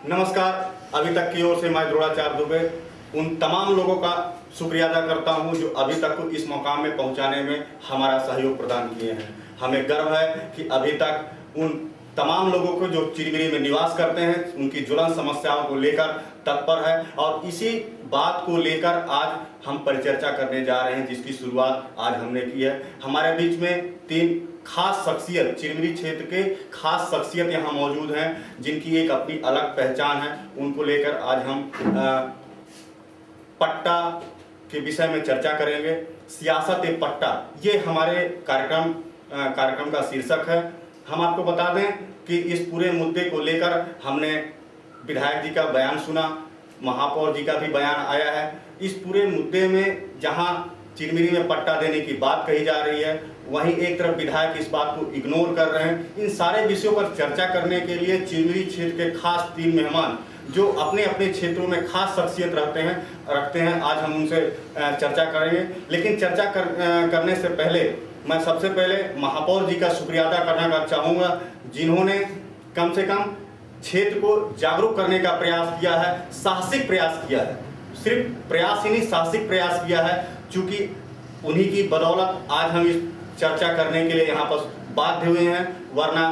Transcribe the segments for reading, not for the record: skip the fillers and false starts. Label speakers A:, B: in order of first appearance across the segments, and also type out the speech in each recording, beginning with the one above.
A: नमस्कार। अभी तक की ओर से मैं द्रोणाचार्य दुबे उन तमाम लोगों का शुक्रिया अदा करता हूं जो अभी तक को इस मुकाम में पहुंचाने में हमारा सहयोग प्रदान किए हैं। हमें गर्व है कि अभी तक उन तमाम लोगों को जो चिरमिरी में निवास करते हैं उनकी ज्वलंत समस्याओं को लेकर तत्पर है और इसी बात को लेकर आज हम परिचर्चा करने जा रहे हैं, जिसकी शुरुआत आज हमने की है। हमारे बीच में तीन खास शख्सियत, चिरमिरी क्षेत्र के खास शख्सियत यहाँ मौजूद हैं जिनकी एक अपनी अलग पहचान है। उनको लेकर आज हम पट्टा के विषय में चर्चा करेंगे। सियासत ए पट्टा, ये हमारे कार्यक्रम का शीर्षक है। हम आपको बता दें कि इस पूरे मुद्दे को लेकर हमने विधायक जी का बयान सुना, महापौर जी का भी बयान आया है। इस पूरे मुद्दे में जहां चिरमिरी में पट्टा देने की बात कही जा रही है, वहीं एक तरफ विधायक इस बात को इग्नोर कर रहे हैं। इन सारे विषयों पर चर्चा करने के लिए चिरमिरी क्षेत्र के खास तीन मेहमान जो अपने अपने क्षेत्रों में खास शख्सियत रखते हैं, आज हम उनसे चर्चा करेंगे। लेकिन चर्चा करने से पहले मैं सबसे पहले महापौर जी का शुक्रिया अदा करना चाहूँगा, जिन्होंने कम से कम क्षेत्र को जागरूक करने का प्रयास किया है, साहसिक प्रयास किया है। सिर्फ प्रयास ही नहीं, साहसिक प्रयास किया है। चूँकि उन्हीं की बदौलत आज हम इस चर्चा करने के लिए यहाँ पर बाध्य हुए हैं, वरना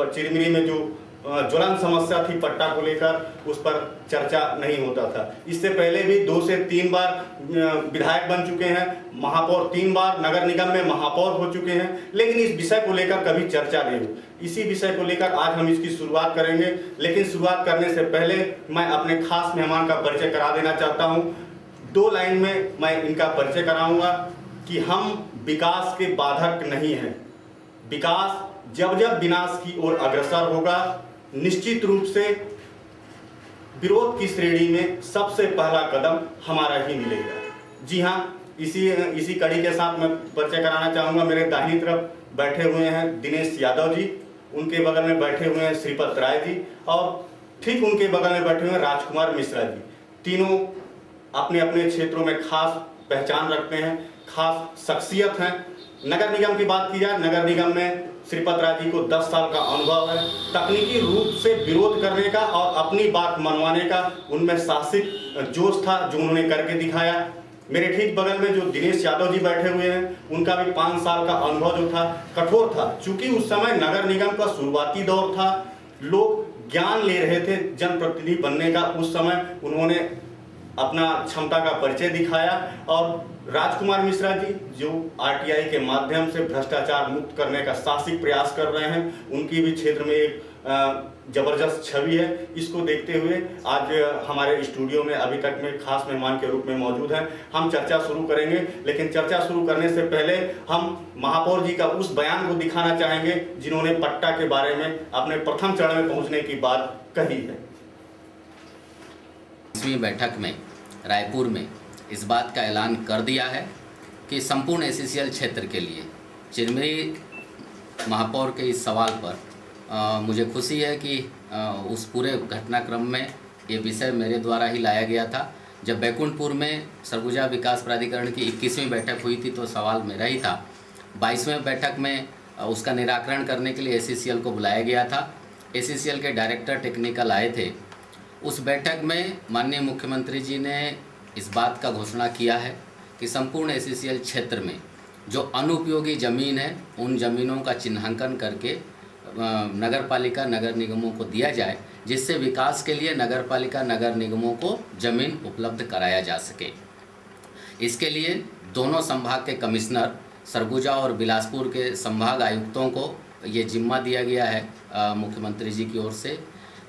A: चिरमिरी में जो ज्वलंत समस्या थी पट्टा को लेकर, उस पर चर्चा नहीं होता था। इससे पहले भी 2 से 3 बार विधायक बन चुके हैं, महापौर 3 बार नगर निगम में महापौर हो चुके हैं, लेकिन इस विषय को लेकर कभी चर्चा नहीं हुई। इसी विषय को लेकर आज हम इसकी शुरुआत करेंगे। लेकिन शुरुआत करने से पहले मैं अपने खास मेहमान का परिचय करा देना चाहता हूँ। 2 लाइन में मैं इनका परिचय कराऊंगा कि हम विकास के बाधक नहीं हैं। विकास जब जब विनाश की ओर अग्रसर होगा, निश्चित रूप से विरोध की श्रेणी में सबसे पहला कदम हमारा ही मिलेगा। जी हाँ, इसी कड़ी के साथ मैं परिचय कराना चाहूँगा। मेरे दाहिनी तरफ बैठे हुए हैं दिनेश यादव जी, उनके बगल में बैठे हुए हैं श्रीपत राय जी और ठीक उनके बगल में बैठे हुए हैं राजकुमार मिश्रा जी। तीनों अपने अपने क्षेत्रों में खास पहचान रखते हैं, खास शख्सियत हैं। नगर निगम की बात की जाए, नगर निगम में श्रीपत राय जी को 10 साल का अनुभव है। तकनीकी रूप से विरोध करने का और अपनी बात मनवाने का उनमें साहसिक जोश था जो उन्होंने करके दिखाया। मेरे ठीक बगल में जो दिनेश यादव जी बैठे हुए हैं, उनका भी 5 साल का अनुभव जो था कठोर था। चूंकि उस समय नगर निगम का शुरुआती दौर था, लोग ज्ञान ले रहे थे जनप्रतिनिधि बनने का। उस समय उन्होंने अपना क्षमता का परिचय दिखाया। और राजकुमार मिश्रा जी जो आरटीआई के माध्यम से भ्रष्टाचार मुक्त करने का साहसिक प्रयास कर रहे हैं, उनकी भी क्षेत्र में एक जबरदस्त छवि है। इसको देखते हुए आज हमारे स्टूडियो में अभी तक में खास मेहमान के रूप में मौजूद हैं। हम चर्चा शुरू करेंगे, लेकिन चर्चा शुरू करने से पहले हम महापौर जी का उस बयान को दिखाना चाहेंगे जिन्होंने पट्टा के बारे में अपने प्रथम चरण में पहुंचने की बात कही है।
B: इसवीं बैठक में रायपुर में इस बात का ऐलान कर दिया है कि संपूर्ण एससीएल क्षेत्र के लिए चिरमिरी महापौर के इस सवाल पर मुझे खुशी है कि उस पूरे घटनाक्रम में ये विषय मेरे द्वारा ही लाया गया था। जब बैकुंठपुर में सरगुजा विकास प्राधिकरण की 21वीं बैठक हुई थी तो सवाल मेरा ही था। 22वें बैठक में उसका निराकरण करने के लिए एससीएल को बुलाया गया था। एससीएल के डायरेक्टर टेक्निकल आए थे। उस बैठक में माननीय मुख्यमंत्री जी ने इस बात का घोषणा किया है कि संपूर्ण एससीएल क्षेत्र में जो अनुपयोगी ज़मीन है उन ज़मीनों का चिन्हांकन करके नगर पालिका नगर निगमों को दिया जाए, जिससे विकास के लिए नगर पालिका नगर निगमों को ज़मीन उपलब्ध कराया जा सके। इसके लिए दोनों संभाग के कमिश्नर सरगुजा और बिलासपुर के संभाग आयुक्तों को ये जिम्मा दिया गया है मुख्यमंत्री जी की ओर से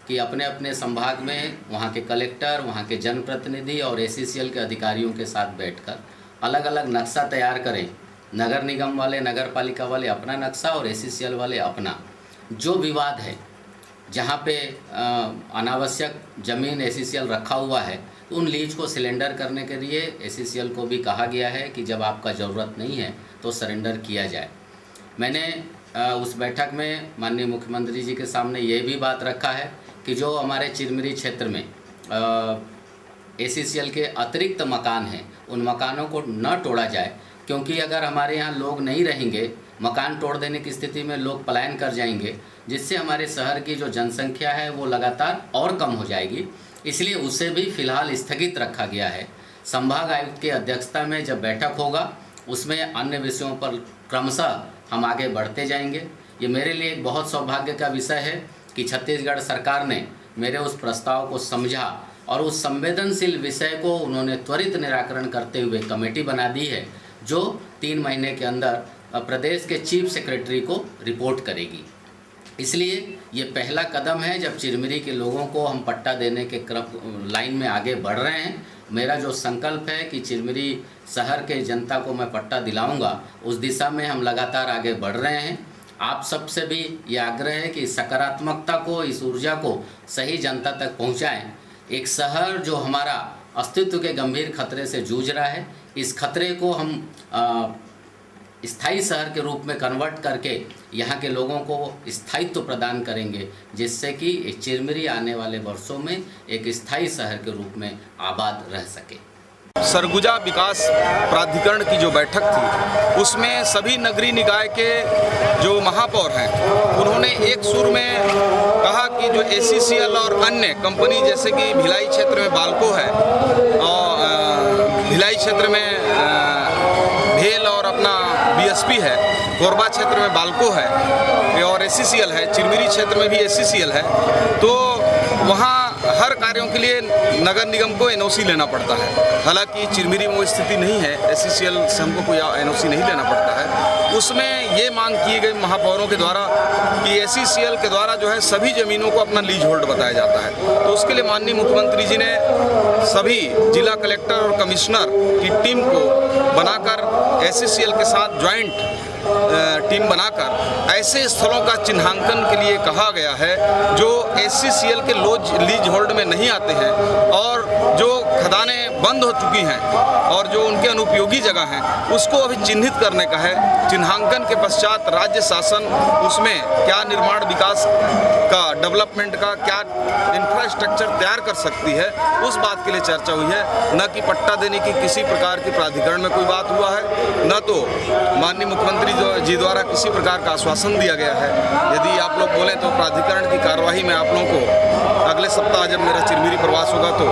B: कि अपने अपने संभाग में वहाँ के कलेक्टर, वहाँ के जनप्रतिनिधि और एससीएल के अधिकारियों के साथ बैठकर अलग अलग नक्शा तैयार करें। नगर निगम वाले, नगर पालिका वाले अपना नक्शा और एससीएल वाले अपना। जो विवाद है, जहाँ पे अनावश्यक ज़मीन एससीएल रखा हुआ है, तो उन लीज को सिलेंडर करने के लिए एससीएल को भी कहा गया है कि जब आपका ज़रूरत नहीं है तो सरेंडर किया जाए। मैंने उस बैठक में माननीय मुख्यमंत्री जी के सामने ये भी बात रखा है कि जो हमारे चिरमिरी क्षेत्र में एससीएल के अतिरिक्त मकान हैं, उन मकानों को न तोड़ा जाए, क्योंकि अगर हमारे यहाँ लोग नहीं रहेंगे, मकान तोड़ देने की स्थिति में लोग पलायन कर जाएंगे, जिससे हमारे शहर की जो जनसंख्या है वो लगातार और कम हो जाएगी। इसलिए उसे भी फिलहाल स्थगित रखा गया है। संभाग आयुक्त की अध्यक्षता में जब बैठक होगा उसमें अन्य विषयों पर क्रमशः हम आगे बढ़ते जाएंगे। ये मेरे लिए एक बहुत सौभाग्य का विषय है कि छत्तीसगढ़ सरकार ने मेरे उस प्रस्ताव को समझा और उस संवेदनशील विषय को उन्होंने त्वरित निराकरण करते हुए कमेटी बना दी है, जो 3 महीने के अंदर प्रदेश के चीफ सेक्रेटरी को रिपोर्ट करेगी। इसलिए ये पहला कदम है जब चिरमिरी के लोगों को हम पट्टा देने के लाइन में आगे बढ़ रहे हैं। मेरा जो संकल्प है कि चिरमिरी शहर के जनता को मैं पट्टा दिलाऊंगा, उस दिशा में हम लगातार आगे बढ़ रहे हैं। आप सबसे भी ये आग्रह है कि सकारात्मकता को, इस ऊर्जा को सही जनता तक पहुंचाएं। एक शहर जो हमारा अस्तित्व के गंभीर खतरे से जूझ रहा है, इस खतरे को हम स्थायी शहर के रूप में कन्वर्ट करके यहाँ के लोगों को स्थायित्व प्रदान करेंगे, जिससे कि चिरमिरी आने वाले वर्षों में एक स्थायी शहर के रूप में आबाद रह सके।
C: सरगुजा विकास प्राधिकरण की जो बैठक थी उसमें सभी नगरीय निकाय के जो महापौर हैं उन्होंने एक सुर में कहा कि जो ACCL और अन्य कंपनी जैसे कि भिलाई क्षेत्र में बाल्को है और भिलाई क्षेत्र में भेल और अपना BSP है, कोरबा क्षेत्र में बाल्को है और ACCL है, चिरमिरी क्षेत्र में भी ACCL है, तो वहाँ हर कार्यों के लिए नगर निगम को NOC लेना पड़ता है। हालांकि चिरमिरी में वो स्थिति नहीं है, ACCL से हमको कोई NOC नहीं लेना पड़ता है। उसमें ये मांग की गई महापौरों के द्वारा कि ACCL के द्वारा जो है सभी ज़मीनों को अपना लीज होल्ड बताया जाता है। तो उसके लिए माननीय मुख्यमंत्री जी ने सभी जिला कलेक्टर और कमिश्नर की टीम को बनाकर ACCL के साथ ज्वाइंट टीम बनाकर ऐसे स्थलों का चिन्हांकन के लिए कहा गया है जो ACCL के लीज होल्ड में नहीं आते हैं और जो खदानें बंद हो चुकी हैं और जो उनके अनुपयोगी जगह हैं उसको अभी चिन्हित करने का है। चिन्हांकन के पश्चात राज्य शासन उसमें क्या निर्माण विकास का, डेवलपमेंट का क्या इंफ्रास्ट्रक्चर तैयार कर सकती है, उस बात के लिए चर्चा हुई है। न कि पट्टा देने की किसी प्रकार की प्राधिकरण में कोई बात हुआ है, न तो माननीय मुख्यमंत्री जी द्वारा किसी प्रकार का आश्वासन दिया गया है। यदि आप लोग बोलें तो प्राधिकरण की कार्यवाही में आप लोगों को अगले सप्ताह जब मेरा चिरमिरी प्रवास होगा तो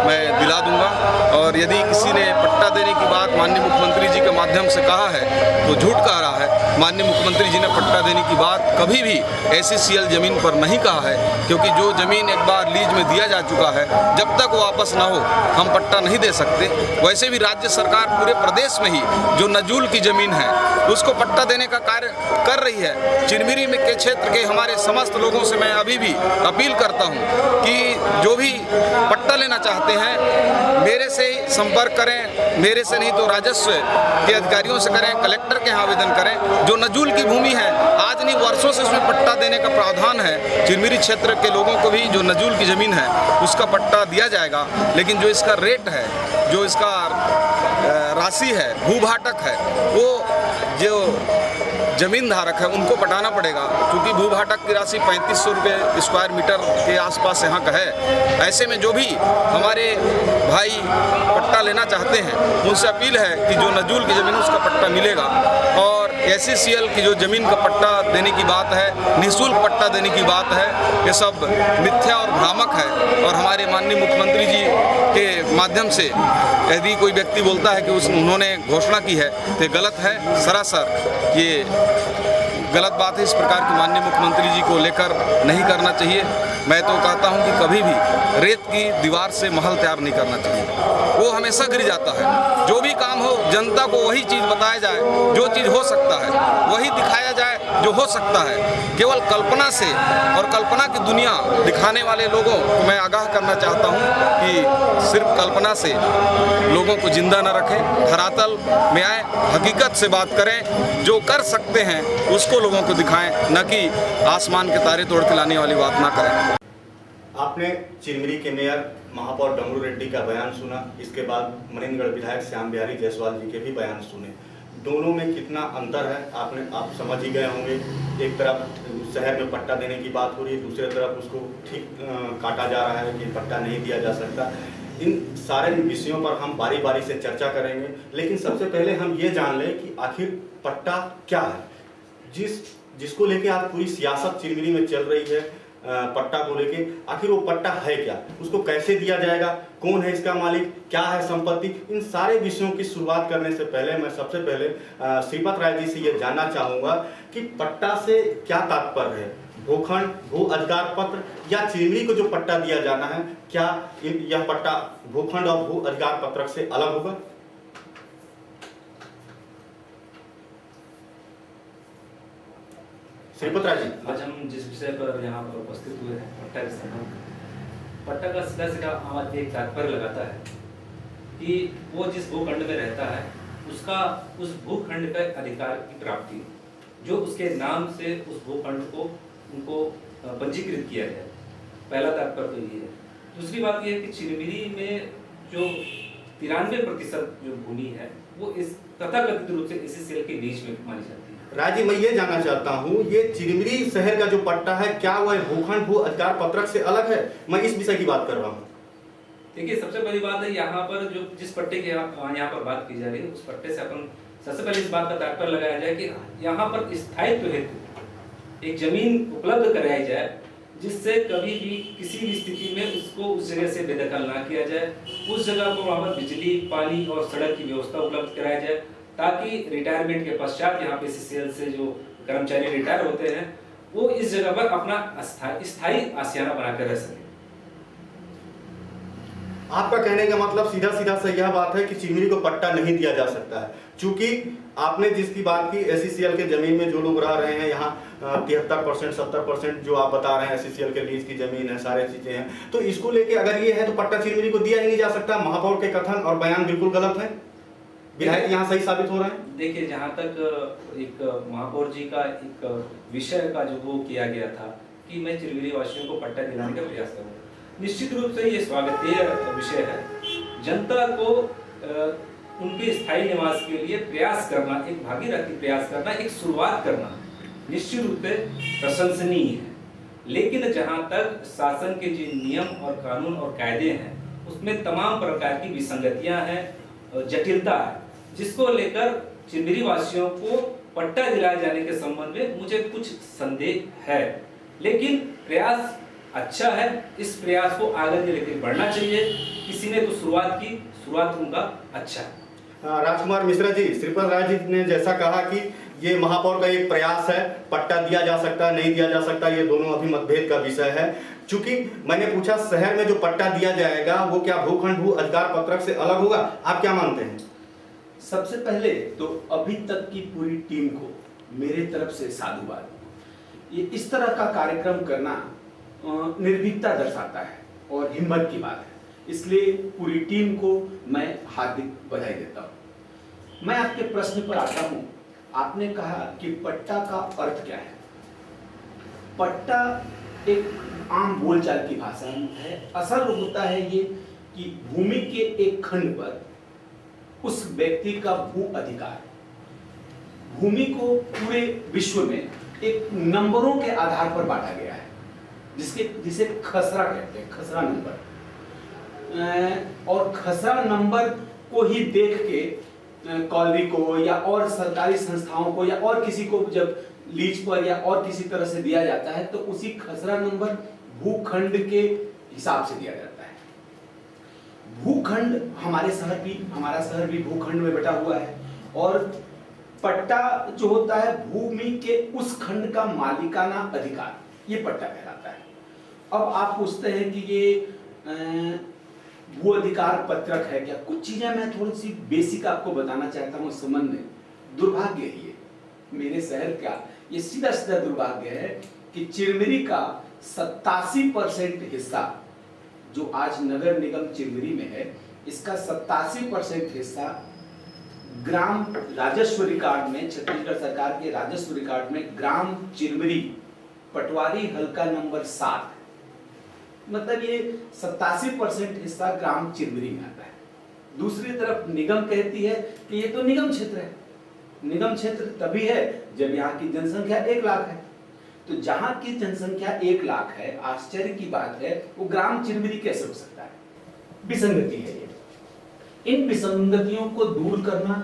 C: मैं दिला दूंगा। और यदि किसी ने पट्टा देने की बात माननीय मुख्यमंत्री जी के माध्यम से कहा है तो झूठ कह रहा है। माननीय मुख्यमंत्री जी ने पट्टा देने की बात कभी भी ACCL जमीन पर नहीं कहा है, क्योंकि जो जमीन एक बार लीज में दिया जा चुका है जब तक वापस ना हो हम पट्टा नहीं दे सकते। वैसे भी राज्य सरकार पूरे प्रदेश में ही जो नजूल की जमीन है उसको पट्टा देने का कार्य कर रही है। चिरमिरी में के क्षेत्र के हमारे समस्त लोगों से मैं अभी भी अपील करता हूं कि जो भी पट्टा लेना चाहते हैं मेरे से संपर्क करें, मेरे से नहीं तो राजस्व के अधिकारियों से करें, कलेक्टर के यहाँ आवेदन करें। जो नजूल की भूमि है आज नहीं वर्षों से उसमें पट्टा देने का प्रावधान है। चिरमिरी क्षेत्र के लोगों को भी जो नजूल की ज़मीन है उसका पट्टा दिया जाएगा, लेकिन जो इसका रेट है, जो इसका राशि है, भूभाटक है, वो जो जमीन धारक है उनको पटाना पड़ेगा, क्योंकि भूभाटक की राशि 3500 रुपये स्क्वायर मीटर के आसपास यहाँ का है। ऐसे में जो भी हमारे भाई पट्टा लेना चाहते हैं उनसे अपील है कि जो नजूल की ज़मीन उसका पट्टा मिलेगा। और ACCL की जो ज़मीन का पट्टा देने की बात है, निःशुल्क पट्टा देने की बात है, ये सब मिथ्या और भ्रामक है। और हमारे माननीय मुख्यमंत्री जी के माध्यम से यदि कोई व्यक्ति बोलता है कि उन्होंने घोषणा की है तो गलत है, सरासर ये गलत बात है। इस प्रकार की माननीय मुख्यमंत्री जी को लेकर नहीं करना चाहिए। मैं तो कहता हूं कि कभी भी रेत की दीवार से महल तैयार नहीं करना चाहिए, वो हमेशा गिर जाता है। जो भी काम हो जनता को वही चीज़ बताया जाए, जो चीज़ हो सकता है वही दिखाया जाए जो हो सकता है। केवल कल्पना से और कल्पना की दुनिया दिखाने वाले लोगों को मैं आगाह करना चाहता हूं कि सिर्फ कल्पना से लोगों को जिंदा न रखें, धरातल में आए, हकीकत से बात करें, जो कर सकते हैं उसको लोगों को दिखाएं, न कि आसमान के तारे तोड़ के लाने वाली बात ना करें।
A: आपने चिरमिरी के मेयर महापौर डमरू रेड्डी का बयान सुना, इसके बाद मनेन्द्रगढ़ विधायक श्याम बिहारी जायसवाल जी के भी बयान सुने। दोनों में कितना अंतर है आप समझ ही गए होंगे। एक तरफ शहर में पट्टा देने की बात हो रही है, दूसरी तरफ उसको ठीक काटा जा रहा है कि पट्टा नहीं दिया जा सकता। इन सारे विषयों पर हम बारी बारी से चर्चा करेंगे, लेकिन सबसे पहले हम ये जान लें कि आखिर पट्टा क्या है। जिसको लेके आज पूरी सियासत चिरमिरी में चल रही है पट्टा को लेके, आखिर वो पट्टा है क्या, उसको कैसे दिया जाएगा, कौन है इसका मालिक, क्या है संपत्ति, इन सारे विषयों की शुरुआत करने से पहले मैं सबसे पहले श्रीपत राय जी से ये जानना चाहूँगा कि पट्टा से क्या तात्पर्य है, भूखंड, भू अधिकार पत्र या चिरमिरी को जो पट्टा दिया जाना है, क्या यह पट्टा भूखंड और भू अधिकार पत्रक से अलग होगा? श्रीपत राय जी,
D: आज हम जिस विषय पर यहाँ पर उपस्थित हुए हैं, पट्टा के संबंध, पट्टा का सीधा सीधा आम एक तात्पर्य लगाता है कि वो जिस भूखंड में रहता है उसका उस भूखंड का अधिकार की प्राप्ति, जो उसके नाम से उस भूखंड को उनको पंजीकृत किया जाए। पहला तात्पर्य तो ये है। दूसरी बात यह है कि चिरमिरी में जो 93% जो भूमि है वो इस तथाकथित रूप से SCCL के बीच में मानी जाती है।
A: राय जी, मैं ये जानना चाहता हूँ, ये चिरमिरी शहर का जो पट्टा है क्या वह भूखंड भू अधिकार पत्रक से अलग है? मैं इस विषय की बात कर रहा हूँ।
D: देखिए, सबसे पहली बात है यहाँ पर जो जिस पट्टे की यहाँ पर बात की जा रही है, उस पट्टे से अपन सबसे पहले इस बात का तात्पर्य लगाया जाए कि यहाँ पर स्थायित्व हेतु एक जमीन उपलब्ध कराई जाए, जिससे कभी भी किसी भी स्थिति में उसको उस जगह से बेदखल ना किया जाए, उस जगह को वहाँ पर बिजली, पानी और सड़क की व्यवस्था उपलब्ध कराई जाए, ताकि रिटायरमेंट के पश्चात यहाँ पे SCCL से जो कर्मचारी रिटायर होते हैं वो इस जगह पर अपना स्थायी आशियाना बनाकर रह सके।
A: आपका कहने का मतलब सीधा सीधा से यह बात है कि चिरमिरी को पट्टा नहीं दिया जा सकता है, क्योंकि आपने जिसकी बात की SCCL के जमीन में जो लोग रह रहे हैं यहाँ 73% 70% जो आप बता रहे हैं SCCL के लीज की जमीन है, सारी चीजें हैं, तो इसको लेके अगर ये है तो पट्टा चिरमिरी को दिया ही नहीं जा सकता। महापौर के कथन और बयान बिल्कुल गलत है, विधायक यहाँ सही साबित हो रहे हैं।
D: देखिए, जहाँ तक एक महापौर जी का एक विषय का जो वो किया गया था कि मैं चिरमिरी वासियों को पट्टा दिलाने का प्रयास करूँगा, निश्चित रूप से ये स्वागतीय विषय है। जनता को उनके स्थायी निवास के लिए प्रयास करना, एक भागीरथी प्रयास करना, एक शुरुआत करना निश्चित रूप से प्रशंसनीय है। लेकिन जहाँ तक शासन के जो नियम और कानून और कायदे हैं उसमें तमाम प्रकार की विसंगतियां हैं, जटिलता है, जिसको लेकर चिरमिरी वासियों को पट्टा दिलाए जाने के संबंध में मुझे कुछ संदेह है। लेकिन प्रयास अच्छा है, इस प्रयास को आगे लेकर बढ़ना चाहिए। किसी ने तो शुरुआत की, शुरुआत उनका अच्छा है।
A: राजकुमार मिश्रा जी, श्रीपत राय जी ने जैसा कहा कि ये महापौर का एक प्रयास है, पट्टा दिया जा सकता है, नहीं दिया जा सकता, ये दोनों अभी मतभेद का विषय है। चूंकि मैंने पूछा शहर में जो पट्टा दिया जाएगा वो क्या भूखंड भू अधिकार पत्रक से अलग होगा, आप क्या मानते हैं?
E: सबसे पहले तो अभी तक की पूरी टीम को मेरे तरफ से साधुवाद। ये इस तरह का कार्यक्रम करना निर्भीकता दर्शाता है और हिम्मत की बात है, इसलिए पूरी टीम को मैं हार्दिक बधाई देता हूँ। मैं आपके प्रश्न पर आता हूँ। आपने कहा कि पट्टा का अर्थ क्या है। पट्टा एक आम बोलचाल की भाषा है। असल होता है ये कि भूमि के एक खंड पर उस व्यक्ति का भू अधिकार, भूमि को पूरे विश्व में एक नंबरों के आधार पर बांटा गया है, जिसे खसरा कहते हैं, खसरा नंबर। और खसरा नंबर को ही देख के कॉलोनी को या और सरकारी संस्थाओं को या और किसी को जब लीज पर या और किसी तरह से दिया जाता है तो उसी खसरा नंबर भूखंड के हिसाब से दिया जाता है। भूखंड हमारा शहर भी भूखंड में बटा हुआ है और पट्टा जो होता है भूमि के उस खंड का मालिकाना अधिकार, ये पट्टा कहलाता है। अब आप पूछते हैं कि ये भू अधिकार पत्रक है क्या? कुछ चीजें मैं थोड़ी सी बेसिक आपको बताना चाहता हूँ इस संबंध में। दुर्भाग्य है ये मेरे शहर का, ये सीधा सीधा दुर्भाग्य है कि चिरमिरी का 87% हिस्सा जो आज नगर निगम चिरमिरी में है, इसका 87% हिस्सा ग्राम राजस्व रिकॉर्ड में, छत्तीसगढ़ सरकार के राजस्व रिकॉर्ड में ग्राम चिरमिरी पटवारी हल्का नंबर 7, मतलब ये 87% हिस्सा ग्राम चिरमिरी में आता है। दूसरी तरफ निगम कहती है कि ये तो निगम क्षेत्र है। निगम क्षेत्र तभी है जब यहाँ की जनसंख्या 1 लाख है। तो जहां की जनसंख्या 1 लाख है, आश्चर्य की बात है, वो ग्राम चिरमिरी कैसे हो सकता है? विसंगति है ये। इन विसंगतियों को दूर करना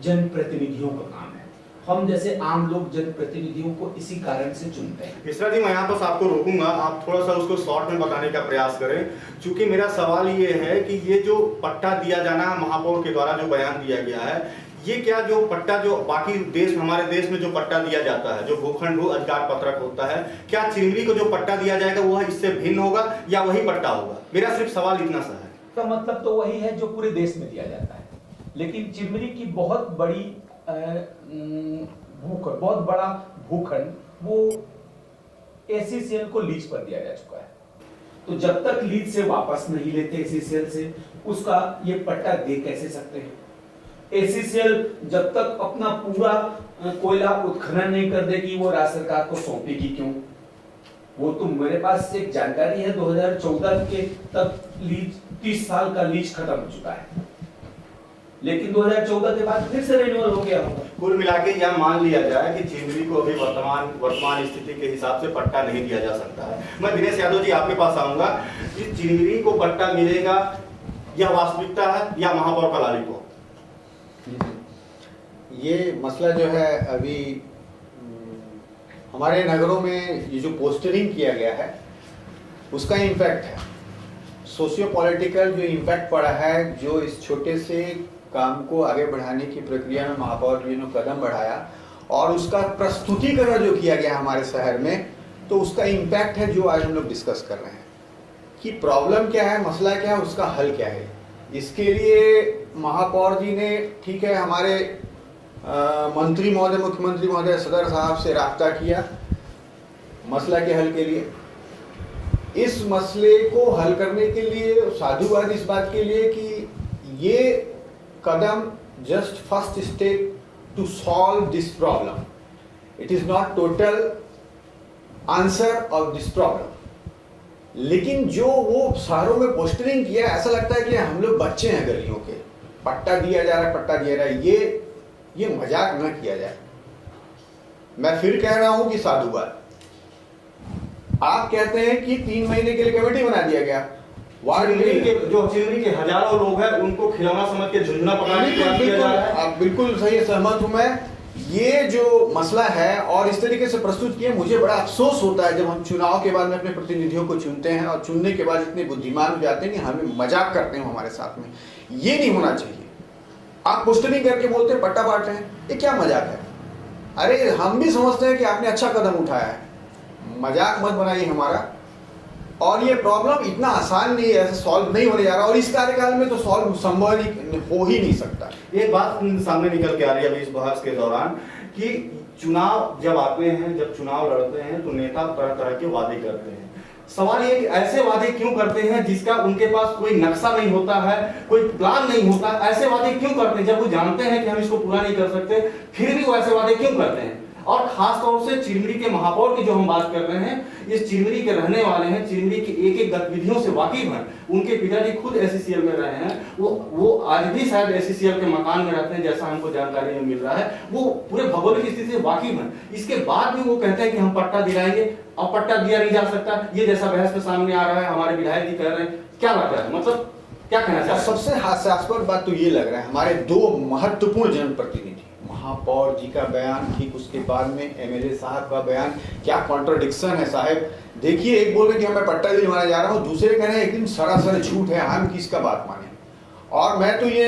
E: जनप्रतिनिधियों का काम है। हम जैसे आम लोग जनप्रतिनिधियों को इसी कारण से चुनते हैं।
A: मिश्रा जी, मैं यहाँ पर आपको रोकूंगा, आप थोड़ा सा उसको शॉर्ट में बताने का प्रयास करें, क्योंकि मेरा सवाल ये है कि ये जो पट्टा दिया जाना महापौर के द्वारा जो बयान दिया गया है, ये क्या जो पट्टा जो बाकी देश, हमारे देश में जो पट्टा दिया जाता है, जो भूखंड भू अधिकार पत्रक होता है, क्या चिरमिरी को जो पट्टा दिया जाएगा वह इससे भिन्न होगा या वही पट्टा होगा? मेरा सिर्फ सवाल इतना सा है।
E: का मतलब तो वही है जो पूरे देश में दिया जाता है, लेकिन चिरमिरी की बहुत बड़ी भूखंड, बहुत बड़ा भूखंड वो एसीसीएल को लीज पर दिया जा चुका है। तो जब तक लीज से वापस नहीं लेते एसीसीएल से, उसका ये पट्टा दे कैसे सकते हैं? एसीसीएल जब तक अपना पूरा कोयला उत्खनन नहीं कर देगी वो राज्य सरकार को सौंपेगी क्यों? वो तो मेरे पास एक जानकारी है 2014 के तक लीज 30 साल का लीज खत्म हो चुका है, लेकिन 2014 के बाद फिर से रिन्यूअल हो गया होगा।
A: कुल मिला के यह मान लिया जाए कि चिरमिरी को अभी वर्तमान स्थिति के हिसाब से पट्टा नहीं दिया जा सकता है। मैं दिनेश यादव जी आपके पास आऊंगा कि चिरमिरी को पट्टा मिलेगा, यह वास्तविकता है या महापौर का लॉलीपॉप?
F: ये मसला जो है अभी हमारे नगरों में ये जो पोस्टरिंग किया गया है उसका इम्पैक्ट है, सोशियो पॉलिटिकल जो इम्पैक्ट पड़ा है, जो इस छोटे से काम को आगे बढ़ाने की प्रक्रिया में महापौर जी ने कदम बढ़ाया और उसका प्रस्तुतिकरण जो किया गया हमारे शहर में, तो उसका इम्पैक्ट है जो आज हम लोग डिस्कस कर रहे हैं कि प्रॉब्लम क्या है, मसला क्या है, उसका हल क्या है। इसके लिए महापौर जी ने, ठीक है, हमारे मंत्री महोदय, मुख्यमंत्री महोदय, सदर साहब से राब्ता किया मसला के हल के लिए। इस मसले को हल करने के लिए साधुवाद इस बात के लिए कि ये कदम just first step to solve this problem, it is not total answer of this problem. लेकिन जो वो शहरों में पोस्टरिंग किया, ऐसा लगता है कि हम लोग बच्चे हैं गलियों के, पट्टा दिया जा रहा है, पट्टा दिया रहा है, ये मजाक न किया जाए। मैं फिर कह रहा हूं कि साधुवाद। आप कहते हैं कि 3 महीने के लिए कमेटी बना दिया गया,
A: चिरमिरी के हजारों लोग हैं, उनको खिलौना समझ के झुंझुना पकड़ने की बात किया जा रहा है।
F: आप बिल्कुल सही, सहमत हूं मैं। ये जो मसला है और इस तरीके से प्रस्तुत किया, मुझे बड़ा अफसोस होता है जब हम चुनाव के बाद में अपने प्रतिनिधियों को चुनते हैं और चुनने के बाद इतने बुद्धिमान हो जाते हैं कि हमें मजाक करते हैं हमारे साथ में। ये नहीं होना चाहिए। आप पोस्टरिंग करके बोलते हैं पट्टा बांट रहे हैं, ये क्या मजाक है? अरे हम भी समझते हैं कि आपने अच्छा कदम उठाया है, मजाक मत बनाइए हमारा। और ये प्रॉब्लम इतना आसान नहीं है, ऐसे सॉल्व नहीं होने जा रहा, और इस कार्यकाल में तो सॉल्व संभव हो ही नहीं सकता।
A: एक बात सामने निकल के आ रही है अभी इस बहस के दौरान कि चुनाव जब आते हैं, जब चुनाव लड़ते हैं तो नेता तरह तरह के वादे करते हैं। सवाल ये कि ऐसे वादे क्यों करते हैं जिसका उनके पास कोई नक्शा नहीं होता है, कोई प्लान नहीं होता? ऐसे वादे क्यों करते हैं जब वो जानते हैं कि हम इसको पूरा नहीं कर सकते, फिर भी वो ऐसे वादे क्यों करते हैं? और खास तौर से चिरमिरी के महापौर की जो हम बात कर रहे हैं, ये चिरमिरी के रहने वाले हैं, चिरमिरी की एक एक गतिविधियों से वाकिफ हैं। उनके पिताजी खुद एसीसीएल में रहे हैं, वो आज भी शायद एसीसीएल के मकान में रहते हैं, जैसा हमको जानकारी में मिल रहा है। वो पूरे भौगोलिक स्थिति से वाकिफ हैं। इसके बाद भी वो कहते हैं कि हम पट्टा दिलाएंगे और पट्टा दिया नहीं जा सकता, ये जैसा बहस में सामने आ रहा है। हमारे विधायक जी कह रहे हैं, क्या बात है, मतलब क्या कहना चाहते हैं?
F: सबसे हास्यास्पद बात तो ये लग रहा है, हमारे 2 महत्वपूर्ण जनप्रतिनिधि, महापौर जी का बयान, ठीक उसके बाद में एमएलए साहब का बयान, क्या कॉन्ट्रडिक्शन है साहब। देखिए, एक बोल रहे कि मैं पट्टा दिलवाने जा रहा हूँ, दूसरे कह रहे हैं एकदम सरासर झूठ है, हम किसका बात माने। और मैं तो ये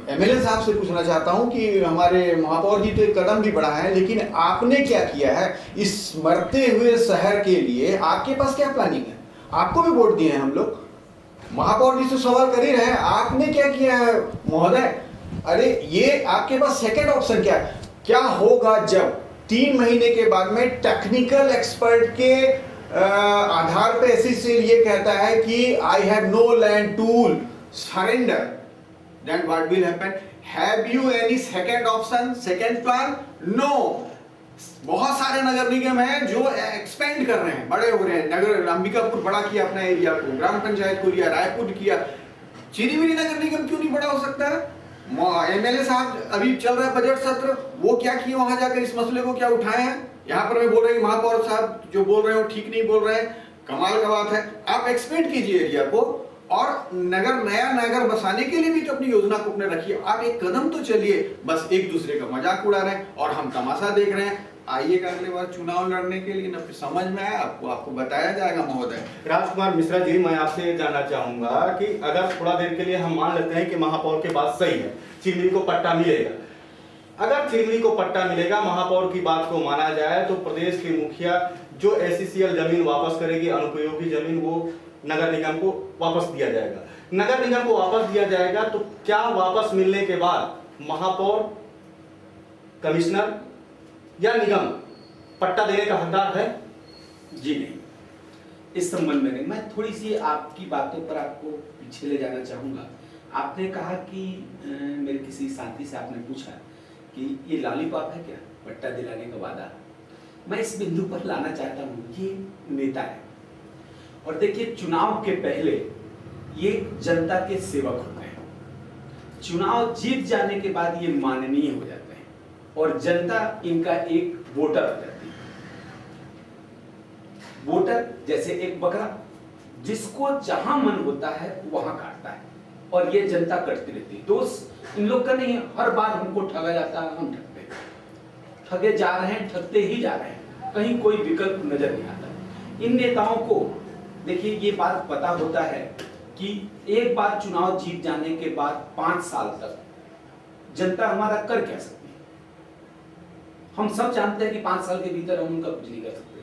F: एमएलए साहब से पूछना चाहता हूँ कि हमारे महापौर जी तो एक कदम भी बढ़ाए हैं, लेकिन आपने क्या किया है इस मरते हुए शहर के लिए? आपके पास क्या प्लानिंग है? आपको भी वोट दिए हैं हम लोग, महापौर जी से सवाल कर ही रहे हैं, आपने क्या किया है महोदय? अरे ये आपके पास सेकंड ऑप्शन क्या है? क्या होगा जब 3 महीने के बाद में टेक्निकल एक्सपर्ट के आधार पे एसीसीएल ये कहता है कि I have no land to surrender, then what will happen? Have you any second option, second plan? No. बहुत सारे नगर निगम हैं जो एक्सपेंड कर रहे हैं, बड़े हो रहे हैं। नगर अंबिकापुर बड़ा किया अपना एरिया को, ग्राम पंचायत को लिया, रायपुर किया, चिरमिरी नगर निगम क्यों नहीं बड़ा हो सकता है? एमएलए साहब अभी चल रहा है बजट सत्र, वो क्या किए वहां जाकर, इस मसले को क्या उठाए हैं? यहाँ पर मैं बोल रहा हूँ महापौर साहब जो बोल रहे हो ठीक नहीं बोल रहे हैं, कमाल का बात है। आप एक्सपेंड कीजिए एरिया को, और नया नगर बसाने के लिए भी तो अपनी योजना को अपने रखिए। आप एक कदम तो चलिए, बस एक दूसरे का मजाक उड़ा रहे हैं और हम तमाशा देख रहे हैं। आइएगा अगले बार चुनाव लड़ने के लिए, ना फिर समझ में आया आपको बताया जाएगा महोदय।
A: राजकुमार मिश्रा जी, मैं आपसे ये जानना चाहूंगा कि अगर थोड़ा देर के लिए हम मान लेते हैं कि महापौर की बात सही है, चिरमिरी को पट्टा मिलेगा, अगर चिरमिरी को पट्टा मिलेगा, महापौर की बात को माना जाए, तो प्रदेश के मुखिया जो एसीसीएल जमीन वापस करेगी, अनुपयोगी जमीन, वो नगर निगम को वापस दिया जाएगा। नगर निगम को वापस दिया जाएगा तो क्या वापस मिलने के बाद महापौर, कमिश्नर या निगम पट्टा देने का हकदार है?
E: जी नहीं, इस संबंध में नहीं। मैं थोड़ी सी आपकी बातों पर आपको पीछे ले जाना चाहूंगा। आपने कहा कि मेरे किसी साथी से आपने पूछा कि ये लॉलीपॉप है क्या, पट्टा दिलाने का वादा। मैं इस बिंदु पर लाना चाहता हूँ, ये नेता है और देखिए, चुनाव के पहले ये जनता के सेवक होते हैं। चुनाव जीत जाने के बाद ये माननीय हो जाते हैं और जनता इनका एक वोटर हो जाती है। वोटर जैसे एक बकरा, जिसको जहां मन होता है वहां काटता है और ये जनता कटती रहती है। दोस्त इन लोग का नहीं है, हर बार हमको ठगा जाता है, हम ठगते हैं, ठगे जा रहे हैं, ठगते ही जा रहे हैं, कहीं कोई विकल्प नजर नहीं आता। इन नेताओं को देखिए, ये बात पता होता है कि एक बार चुनाव जीत जाने के बाद 5 साल तक जनता हमारा कर क्या सकती है। हम सब जानते हैं कि 5 साल के भीतर हम उनका कुछ नहीं कर सकते।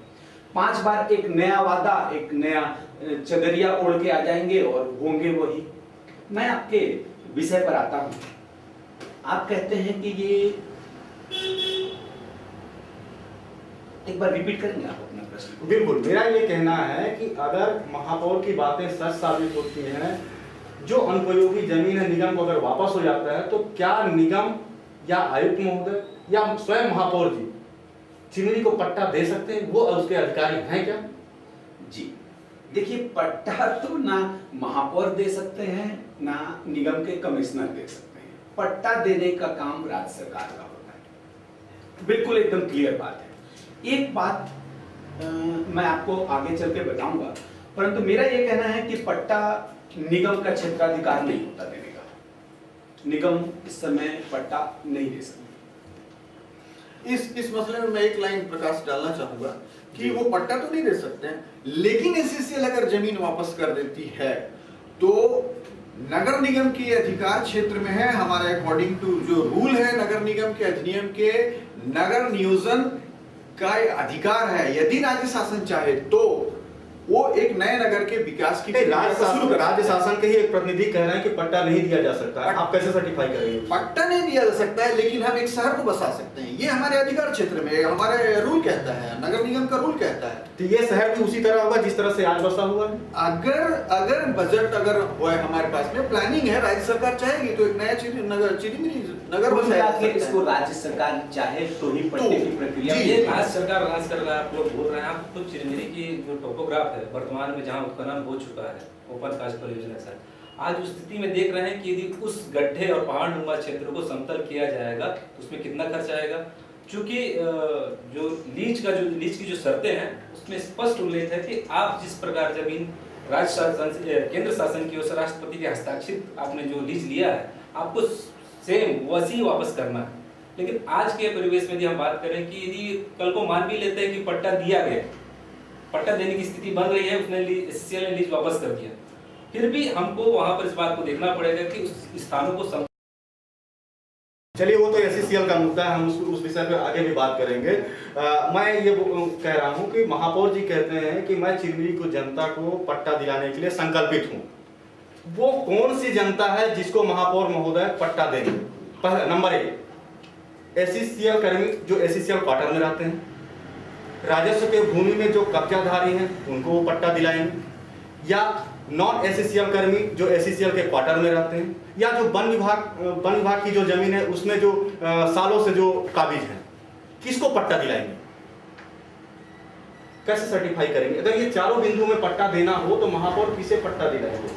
E: 5 बार एक नया वादा, एक नया चदरिया ओढ़ के आ जाएंगे और होंगे वही। मैं आपके विषय पर आता हूं। आप कहते हैं कि ये, एक बार रिपीट करेंगे आप अपना प्रश्न?
A: बिल्कुल, मेरा ये कहना है कि अगर महापौर की बातें सच साबित होती हैं, जो अनुपयोगी जमीन है निगम को अगर वापस हो जाता है, तो क्या निगम या आयुक्त महोदय या स्वयं महापौर जी चिरमिरी को पट्टा दे सकते हैं? वो उसके अधिकारी हैं क्या?
E: जी देखिए, पट्टा तो ना महापौर दे सकते हैं, ना निगम के कमिश्नर दे सकते हैं। पट्टा देने का काम राज्य सरकार का होता है, बिल्कुल एकदम क्लियर बात है। एक बात मैं आपको आगे चल के बताऊंगा, परंतु मेरा ये कहना है कि पट्टा निगम का क्षेत्राधिकार नहीं होता देने का। निगम इस समय पट्टा नहीं दे सकती।
F: इस मसले में मैं एक लाइन प्रकाश डालना चाहूंगा कि वो पट्टा तो नहीं दे सकते हैं, लेकिन एसीसीएल अगर जमीन वापस कर देती है तो नगर निगम की अधिकार क्षेत्र में है। हमारे अकॉर्डिंग टू जो रूल है नगर निगम के अधिनियम के, नगर नियोजन का अधिकार है। यदि राज्य शासन चाहे तो वो एक नए नगर के विकास की
A: राज्य शासन के ही एक प्रतिनिधि कह रहे हैं कि पट्टा नहीं दिया जा सकता है। आप कैसे सर्टिफाई करेंगे?
F: पट्टा नहीं दिया जा सकता है, लेकिन हम एक शहर को बसा सकते हैं। ये हमारे अधिकार क्षेत्र में हमारे रूल कहता है, नगर निगम का रूल कहता है।
A: तो ये शहर भी उसी तरह होगा जिस तरह से आज बसा हुआ है।
F: अगर बजट अगर हुआ है हमारे पास में, प्लानिंग है, राज्य सरकार चाहेगी तो एक नया नगर बसाया जा सकता है।
E: इसको राज्य सरकार चाहे तो ही पट्टे की प्रक्रिया।
D: ये राज्य सरकार राज कर रहा है, आप लोग बोल रहे हैं। आप तो चिरमिरी की जो टोपोग्राफ है वर्तमान में जहां उत्खनन हो चुका है ओपन कास्ट परियोजना से, आज उस स्थिति में देख रहे हैं कि यदि उस गड्ढे और पहाड़नुमा क्षेत्र को समतल किया जाएगा तो उसमें कितना खर्च आएगा। चूंकि जो लीज की जो शर्तें हैं उसमें स्पष्ट उल्लेख है कि आप जिस प्रकार जमीन राज्य शासन केंद्र शासन की ओर से राष्ट्रपति के हस्ताक्षरित आपने जो लीज लिया है, आपको सेम वैसी वापस करना है। लेकिन आज के परिवेश में यदि हम बात करें कि यदि कल को मान भी लेते हैं कि पट्टा दिया गया, पट्टा देने की स्थिति बन रही है, उसने एसीसीएल ने लीज वापस कर दिया, फिर भी हमको वहां पर इस बात को देखना पड़ेगा कि उस स्थानों को
A: चलिए, वो तो एसीसीएल का मुद्दा है, हम उस विषय पे आगे भी बात करेंगे। मैं ये कह रहा हूँ कि महापौर जी कहते हैं कि मैं चिरमिरी को जनता को पट्टा दिलाने के लिए संकल्पित हूँ। वो कौन सी जनता है जिसको महापौर महोदय पट्टा देंगे? पहला नंबर 1, एसीसीएल कर्मी जो एसीसीएल क्वार्टर में रहते हैं, राजस्व के भूमि में जो कब्जाधारी हैं उनको वो पट्टा दिलाएंगे, या नॉन एसीसीएल कर्मी जो एसीसीएल के क्वार्टर में रहते हैं, या जो वन विभाग की जो जमीन है उसमें जो सालों से जो काबिज है, किसको पट्टा दिलाएंगे? कैसे सर्टिफाई करेंगे? अगर ये चारों बिंदुओं में पट्टा देना हो तो महापौर किसे पट्टा दिलाएंगे?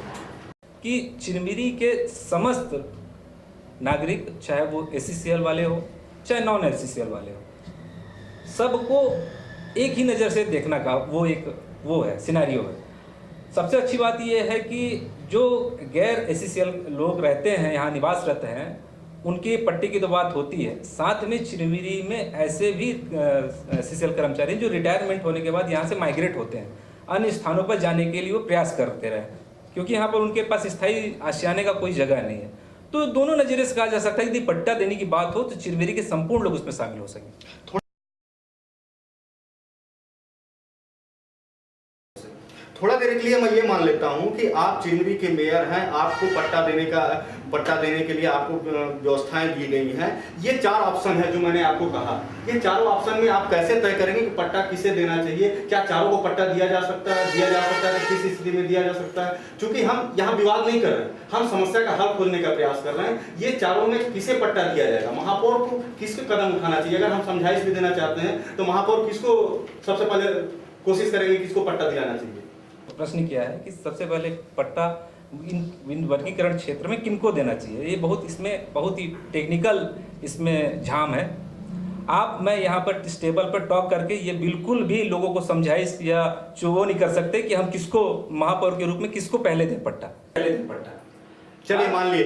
D: कि चिरमिरी के समस्त नागरिक, चाहे वो एसीसीएल वाले हो चाहे नॉन एसीसीएल वाले हो, सबको एक ही नज़र से देखना का वो है सिनेरियो है। सबसे अच्छी बात यह है कि जो गैर एससीसीएल लोग रहते हैं, यहाँ निवासरत हैं, उनकी पट्टी की तो बात होती है, साथ में चिरमिरी में ऐसे भी एससीसीएल कर्मचारी जो रिटायरमेंट होने के बाद यहाँ से माइग्रेट होते हैं, अन्य स्थानों पर जाने के लिए वो प्रयास करते रहे, क्योंकि यहाँ पर उनके पास स्थायी आशियाने का कोई जगह नहीं है। तो दोनों नज़रिए से कहा जा सकता है कि यदि पट्टा देने की बात हो तो चिरमिरी के संपूर्ण लोग उसमें शामिल हो सकें।
A: थोड़ा देर के लिए मैं ये मान लेता हूँ कि आप चिरमिरी के मेयर हैं, आपको पट्टा देने के लिए आपको व्यवस्थाएं दी गई हैं। ये 4 ऑप्शन है जो मैंने आपको कहा, ये चारों ऑप्शन में आप कैसे तय करेंगे कि पट्टा किसे देना चाहिए? क्या चारों को पट्टा दिया जा सकता है तो किस स्थिति में दिया जा सकता है? क्योंकि हम यहाँ विवाद नहीं कर रहे, हम समस्या का हल खोजने का प्रयास कर रहे हैं। ये चारों में किसे पट्टा दिया जाएगा? महापौर को किसको कदम उठाना चाहिए? अगर हम समझाइश भी देना चाहते हैं तो महापौर किसको सबसे पहले कोशिश करेंगे, किसको पट्टा दिलाना चाहिए?
D: प्रश्न किया है कि सबसे पहले पट्टा इन वर्गीकरण क्षेत्र में किनको देना चाहिए। ये बहुत ही टेक्निकल इसमें झाम है। मैं यहाँ पर इस टेबल पर टॉक करके ये बिल्कुल भी लोगों को समझाइश या वो नहीं कर सकते कि हम किसको महापौर के रूप में किसको पहले दें पट्टा।
A: चलिए मान लिए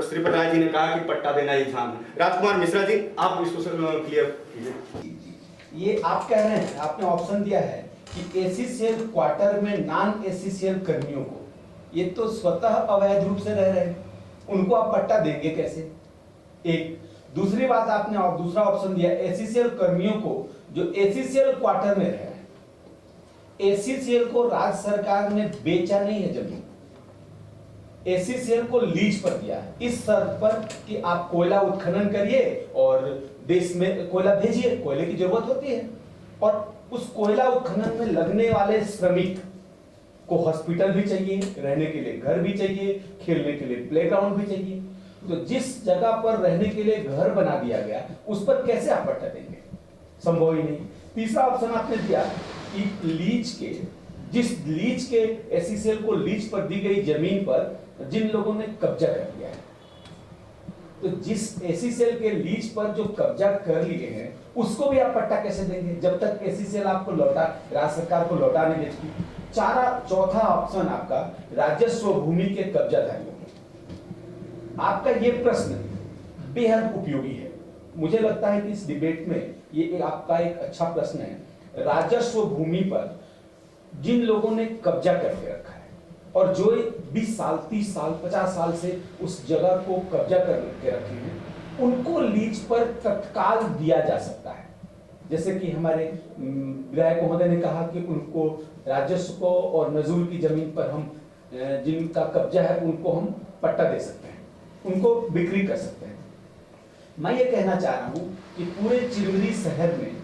A: श्री पटनायक जी ने कहा कि पट्टा देना ही झाम है। राजकुमार मिश्रा जी, आप इसको क्लियर कीजिए।
E: ये आप कह रहे हैं, आपने ऑप्शन दिया है कि एससीसीएल क्वार्टर में नॉन एससीसीएल कर्मियों को, ये तो स्वतः अवैध रूप से रह रहे हैं, उनको आप पट्टा देंगे कैसे? एक दूसरी बात, आपने दूसरा ऑप्शन दिया एससीसीएल कर्मियों को जो एससीसीएल क्वार्टर में रह रहे हैं। एससीसीएल को राज्य सरकार ने बेचा नहीं है जमीन, एससीसीएल को लीज पर दिया है, इस शर्त पर कि आप कोयला उत्खनन करिए और देश में कोयला भेजिए, कोयले की जरूरत होती है, और उस कोयला उत्खनन में लगने वाले श्रमिक को हॉस्पिटल भी चाहिए, रहने के लिए घर भी चाहिए, खेलने के लिए प्लेग्राउंड भी चाहिए। तो जिस जगह पर रहने के लिए घर बना दिया गया उस पर कैसे आप पट्टा देंगे? संभव ही नहीं। तीसरा ऑप्शन आपने दिया कि जिस लीज के एससीसीएल को लीज पर दी गई जमीन पर जिन लोगों ने कब्जा कर लिया है, तो जिस एससीसीएल के लीज पर जो कब्जा कर लिए हैं उसको भी आप पट्टा कैसे देंगे जब तक एससीसीएल आपको राज्य सरकार को लौटा नहीं देती? चौथा ऑप्शन आपका राजस्व भूमि के कब्जाधारियों को। आपका ये प्रश्न बेहद उपयोगी है। मुझे लगता है कि इस डिबेट में ये आपका एक अच्छा प्रश्न है। राजस्व भूमि पर जिन लोगों ने कब्जा करके रखा है और जो 20 साल, 30 साल, 50 साल से उस जगह को कब्जा करके रखे हैं, उनको लीज पर तत्काल दिया जा सकता है। जैसे कि हमारे विधायक महोदय ने कहा कि उनको राजस्व को और नजूल की जमीन पर हम जिनका कब्जा है उनको हम पट्टा दे सकते हैं, उनको बिक्री कर सकते हैं। मैं ये कहना चाह रहा हूं कि पूरे चिरमिरी शहर में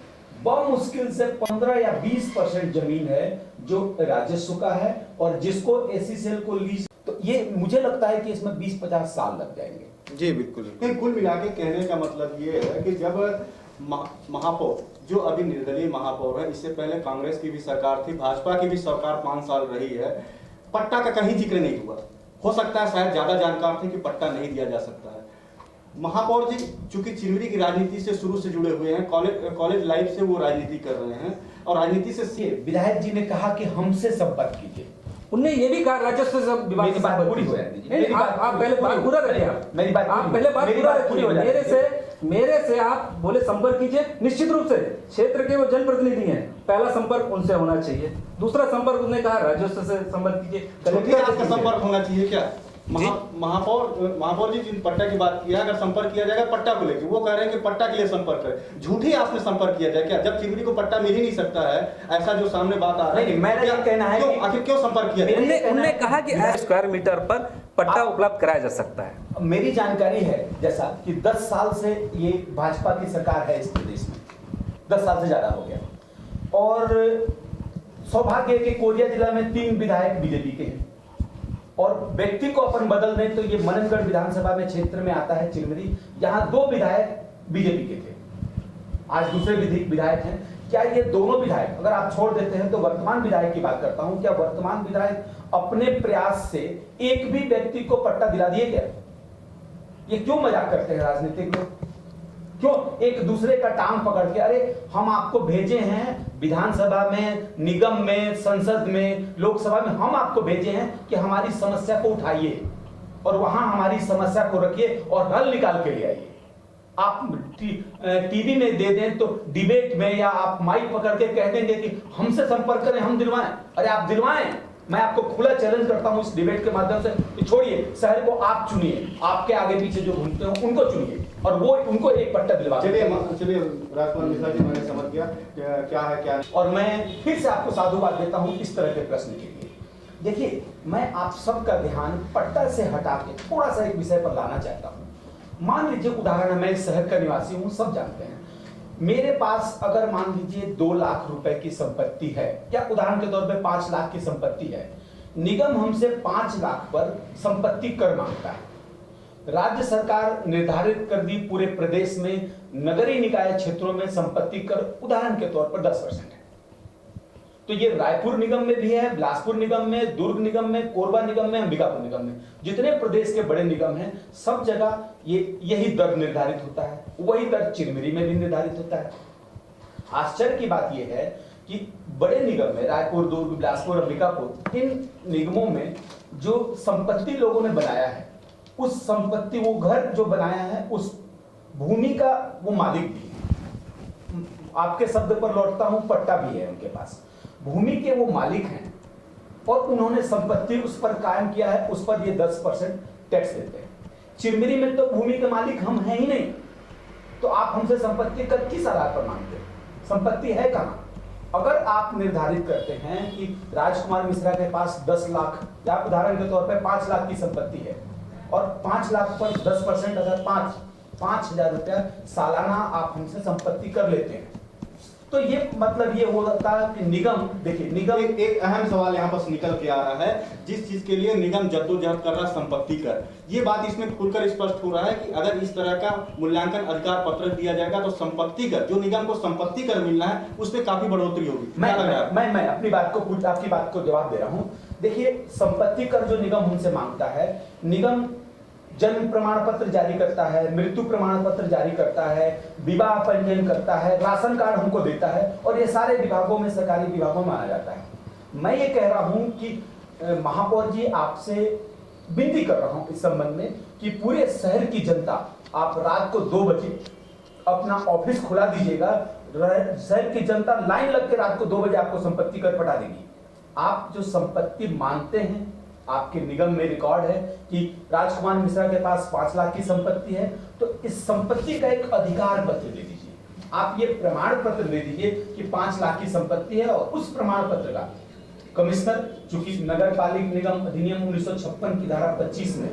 E: बहुत मुश्किल से 15 या 20% जमीन है जो राजस्व का है और जिसको एससीसीएल को लीज, तो ये मुझे लगता है कि इसमें 20-50 साल लग जाएंगे।
A: जी बिल्कुल। कुल मिला के कहने का मतलब ये है कि जब महापौर जो अभी निर्दलीय महापौर है, इससे पहले कांग्रेस की भी सरकार थी, भाजपा की भी सरकार 5 साल रही है, पट्टा का कहीं जिक्र नहीं हुआ। हो सकता है शायद ज्यादा जानकार थे कि पट्टा नहीं दिया जा सकता है। महापौर जी चूंकि चिरमिरी की राजनीति से शुरू से जुड़े हुए हैं, कॉलेज लाइफ से वो राजनीति कर रहे हैं और राजनीति से
E: विधायक जी ने कहा कि हमसे संपर्क कीजिए,
D: उनने ये भी कहा राजस्व विभाग की बात पूरी हो जाती। आप पहले बात पूरा करिए,
E: मेरी बात
D: आप पहले बात पूरा रखिए। मेरे से आप बोले संपर्क कीजिए, निश्चित रूप से क्षेत्र के वो जनप्रतिनिधि हैं, पहला संपर्क उनसे होना चाहिए। दूसरा संपर्क उन्होंने कहा राजस्व से संपर्क कीजिए,
A: कलेक्टर का संपर्क होना चाहिए। क्या महापौर जी जिन पट्टा की बात किया, अगर संपर्क किया जाएगा पट्टा को लेकर, वो कह रहे हैं कि पट्टा के लिए संपर्क करें, झूठी आपने संपर्क किया जाए क्या? जब चिरमिरी को पट्टा मिल ही नहीं सकता है, ऐसा जो सामने बात आ रही है,
E: मेरा कहना है कि
A: आखिर क्यों संपर्क किया?
D: उन्होंने कहा कि स्क्वायर मीटर पर पट्टा उपलब्ध कराया जा सकता है।
E: मेरी जानकारी है जैसा कि 10 साल से ये भाजपा की सरकार है इस प्रदेश में, 10 साल से ज्यादा हो गया, और सौभाग्य के कोरिया जिला में 3 विधायक बीजेपी के हैं, और व्यक्ति को अपन बदल दें तो ये मननगढ़ विधानसभा में क्षेत्र में आता है चिरमिरी, यहाँ 2 विधायक बीजेपी के थे, आज दूसरे विधायक हैं। क्या ये दोनों विधायक, अगर आप छोड़ देते हैं तो वर्तमान विधायक की बात करता हूं, क्या वर्तमान विधायक अपने प्रयास से एक भी व्यक्ति को पट्टा दिला दिए क्या? ये क्यों मजाक करते हैं राजनीतिक लोग? क्यों एक दूसरे का टांग पकड़ के, अरे हम आपको भेजे हैं विधानसभा में, निगम में, संसद में, लोकसभा में, हम आपको भेजे हैं कि हमारी समस्या को उठाइए और वहां हमारी समस्या को रखिए और हल निकाल के ले आइए। आप टीवी में दे दें तो डिबेट में या आप माइक पकड़ के कह देंगे कि हमसे संपर्क करें, हम दिलवाएं। अरे आप दिलवाएं, मैं आपको खुला चैलेंज करता हूं इस डिबेट के माध्यम से कि छोड़िए, शहर को आप चुनिए, आपके आगे पीछे जो घूमते हो उनको चुनिए और वो उनको एक पट्टा दिलवा।
F: चलिए राजकुमार मिश्रा जी, मैंने समझ गया क्या है क्या नहीं।
E: और मैं फिर से आपको साधुवाद देता हूं इस तरह के प्रश्न के लिए। देखिए, मैं आप सबका ध्यान पट्टा से हटा के थोड़ा सा एक विषय पर लाना चाहता हूं। मान लीजिए उदाहरण है, मैं इस शहर का निवासी हूं, सब जानते हैं, मेरे पास अगर मान लीजिए 2 लाख रुपए की संपत्ति है, या उदाहरण के तौर पे 5 लाख की संपत्ति है, निगम हमसे 5 लाख पर संपत्ति कर मांगता है। राज्य सरकार निर्धारित कर दी पूरे प्रदेश में नगरीय निकाय क्षेत्रों में संपत्ति कर उदाहरण के तौर पर 10% है। तो ये रायपुर निगम में भी है, बिलासपुर निगम में, दुर्ग निगम में, कोरबा निगम में, अंबिकापुर निगम में, जितने प्रदेश के बड़े निगम हैं, सब जगह यही दर निर्धारित होता है। वही दर चिरमिरी में भी निर्धारित होता है। आश्चर्य की बात यह है कि बड़े निगम में रायपुर, दुर्ग, बिलासपुर, अंबिकापुर, इन निगमों में जो संपत्ति लोगों ने बनाया है, उस संपत्ति, वो घर जो बनाया है, उस भूमि का वो मालिक भी है। आपके शब्द पर लौटता हूं, पट्टा भी है उनके पास, भूमि के वो मालिक हैं और उन्होंने संपत्ति उस पर कायम किया है, उस पर ये 10% टैक्स देते हैं। चिरमिरी में तो भूमि के मालिक हम हैं ही नहीं, तो आप हमसे संपत्ति कर किस आधार पर मांगते हैं? संपत्ति है कहां? अगर आप निर्धारित करते हैं कि राजकुमार मिश्रा के पास 10 लाख या उदाहरण के तौर पर 5 लाख की संपत्ति है और 5 लाख पर 10% अगर 5,000 रुपया सालाना आप हमसे संपत्ति कर लेते हैं, तो ये मतलब ये होता है कि निगम, देखिए निगम
A: एक अहम सवाल यहाँ पर निकल के आ रहा है, जिस चीज के लिए निगम जद्दोजहद कर रहा है, संपत्ति कर, ये बात इसमें खुलकर स्पष्ट हो रहा है कि अगर इस तरह का मूल्यांकन अधिकार पत्र दिया जाएगा तो संपत्ति कर, जो निगम को संपत्ति कर मिलना है, उसमें काफी बढ़ोतरी होगी।
E: मैं अपनी बात को, आपकी बात को जवाब दे रहा हूँ। देखिए, संपत्ति कर जो निगम हमसे मांगता है, निगम जन्म प्रमाण पत्र जारी करता है, मृत्यु प्रमाण पत्र जारी करता है, विवाह पंजीयन करता है, राशन कार्ड हमको देता है, और ये सारे विभागों में, सरकारी विभागों में आ जाता है। मैं ये कह रहा हूं कि महापौर जी, आपसे विनती कर रहा हूं इस संबंध में कि पूरे शहर की जनता, आप रात को 2 बजे अपना ऑफिस खुला दीजिएगा, शहर की जनता लाइन लग के रात को 2 बजे आपको संपत्ति कर पटा देगी। आप जो संपत्ति मांगते हैं, आपके निगम में रिकॉर्ड है कि राजकुमार मिश्रा के पास 5 लाख की संपत्ति है, तो इस संपत्ति का एक अधिकार पत्र दे दीजिए। आप ये प्रमाण पत्र दे दीजिए कि 5 लाख की संपत्ति है, और उस प्रमाण पत्र का कमिश्नर, चूंकि नगर पालिक निगम अधिनियम 1956 की धारा 25 में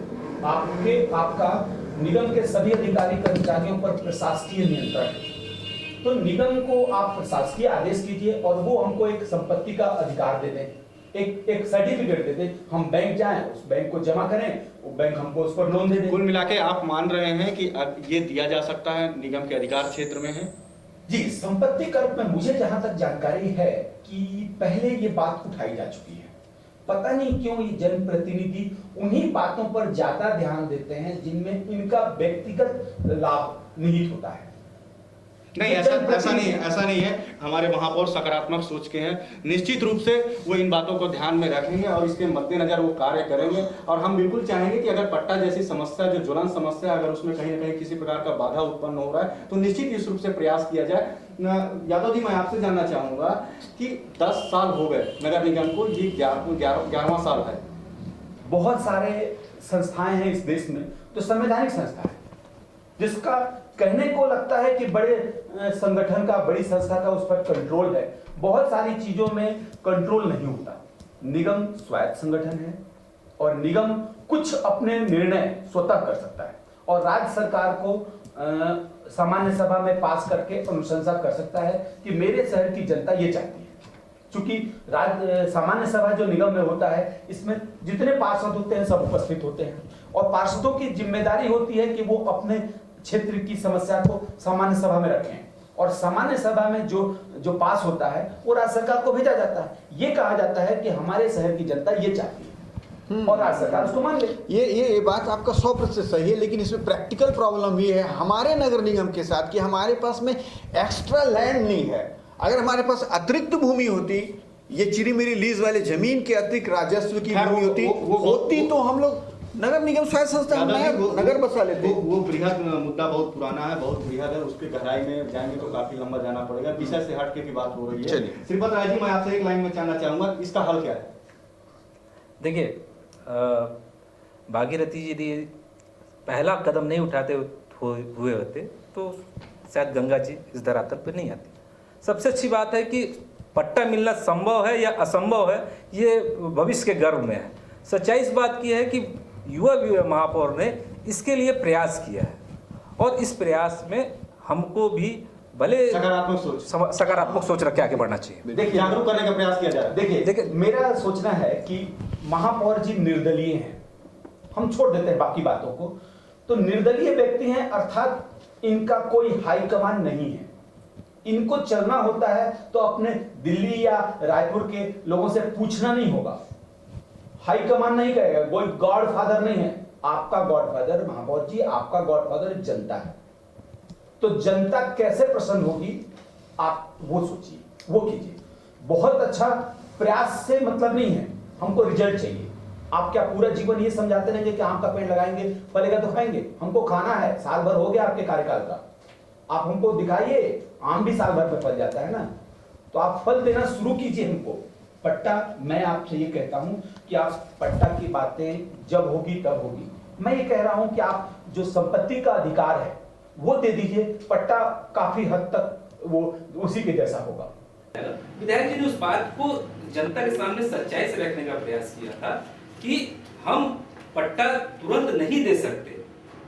E: आपका निगम के सभी अधिकारी कर्मचारियों पर प्रशासकीय नियंत्रण है, तो निगम को आप प्रशासकीय आदेश कीजिए और वो हमको एक संपत्ति का अधिकार दे दें, एक सर्टिफिकेट दे दे, हम बैंक जाएं, उस बैंक को जमा करें, वो बैंक हमको उस पर लोन दे दे।
A: कुल मिला के आप मान रहे हैं कि ये दिया जा सकता है, निगम के अधिकार क्षेत्र में है?
E: जी, संपत्ति कर में मुझे जहां तक जानकारी है कि पहले ये बात उठाई जा चुकी है। पता नहीं क्यों ये जनप्रतिनिधि उन्हीं बातों पर ज्यादा ध्यान देते हैं जिनमें इनका व्यक्तिगत लाभ निहित होता है।
A: नहीं, ऐसा नहीं है। हमारे महापौर सकारात्मक सोच के हैं, निश्चित रूप से वो इन बातों को ध्यान में रखेंगे और इसके मद्देनजर वो कार्य करेंगे। और हम बिल्कुल चाहेंगे कि अगर पट्टा जैसी समस्या, जो ज्वलन समस्या, अगर उसमें कहीं ना कहीं किसी प्रकार का बाधा उत्पन्न हो रहा है, तो निश्चित इस रूप से प्रयास किया जाए। यादव जी, मैं आपसे जानना चाहूंगा कि 10 साल हो गए नगर निगम को, ये 11वां साल है।
E: बहुत सारे संस्थाएं हैं इस देश में जो संवैधानिक संस्था है, जिसका कहने को लगता है कि बड़े संगठन का, बड़ी संस्था का उस पर कंट्रोल है। बहुत सारी चीजों में कंट्रोल नहीं होता। निगम स्वायत्त संगठन है और निगम कुछ अपने निर्णय स्वतः कर सकता है और राज्य सरकार को सामान्य सभा में पास करके अनुशंसा कर सकता है कि मेरे शहर की जनता ये चाहती है। चूंकि सामान्य सभा जो निगम में होता है, इसमें जितने पार्षद होते हैं सब उपस्थित होते हैं और पार्षदों की जिम्मेदारी होती है कि वो अपने क्षेत्र की समस्या को सामान्य सभा में रखें और सामान्य सभा में जो पास होता है वो राज्य सरकार को भेजा जाता है। ये कहा जाता है कि हमारे शहर की जनता ये चाहती है। और राज्य सरकार उसको मान ले।
F: ये बात आपका 100% सही है, लेकिन इसमें प्रैक्टिकल प्रॉब्लम ये है हमारे नगर निगम के साथ कि हमारे पास में एक्स्ट्रा लैंड नहीं है। अगर हमारे पास अतिरिक्त भूमि होती, ये चिरी मेरी लीज वाले जमीन के अतिरिक्त राजस्व की भूमि होती तो हम लोग नगर निगम स्वायत्त संस्था हम नगर बसा लेते।
A: वो बृहद मुद्दा बहुत पुराना है, बहुत बृहद है, उसके गहराई में जाएंगे तो काफी लंबा जाना पड़ेगा। विषय से हटके की बात हो रही है। श्रीपत राय जी, मैं आपसे एक लाइन में जानना चाहूंगा, इसका हल क्या है?
D: देखिए, भागीरथी जी यदि पहला कदम नहीं उठाते हुए होते तो शायद गंगा जी इस धरातल पर नहीं आती। सबसे अच्छी बात है कि पट्टा मिलना संभव है या असंभव है, ये भविष्य के गर्भ में है। सच्चाई इस बात की है कि युवा महापौर ने इसके लिए प्रयास किया है, और इस प्रयास में हमको भी भले सकारात्मक सोच रख के आगे बढ़ना चाहिए।
E: देखिए,
A: जागरूक करने का प्रयास किया जा रहा है।
E: देखिए मेरा सोचना है कि महापौर जी निर्दलीय हैं, हम छोड़ देते हैं बाकी बातों को। तो निर्दलीय व्यक्ति हैं, अर्थात इनका कोई हाईकमान नहीं है। इनको चलना होता है तो अपने दिल्ली या रायपुर के लोगों से पूछना नहीं होगा, हाईकमान नहीं कहेगा, कोई गॉडफादर नहीं है। आपका गॉडफादर महापौर जी, आपका गॉडफादर जनता है। तो जनता कैसे प्रसन्न होगी, आप वो सोचिए, वो कीजिए। बहुत अच्छा प्रयास से मतलब नहीं है, हमको रिजल्ट चाहिए। आप क्या पूरा जीवन ये समझाते रहेंगे कि आम का पेड़ लगाएंगे फलेगा तो खाएंगे? हमको खाना है, साल भर हो गया आपके कार्यकाल का, आप हमको दिखाइए। आम भी साल भर में फल जाता है ना, तो आप फल देना शुरू कीजिए हमको। पट्टा, मैं आपसे ये कहता हूं कि आप पट्टा की बातें जब होगी तब होगी। मैं ये कह रहा हूं कि आप जो संपत्ति का अधिकार है वो दे दीजिए, पट्टा काफी हद तक वो उसी के जैसा होगा।
D: विधायक जी ने उस बात को जनता के सामने सच्चाई से रखने का प्रयास किया था कि हम पट्टा तुरंत नहीं दे सकते,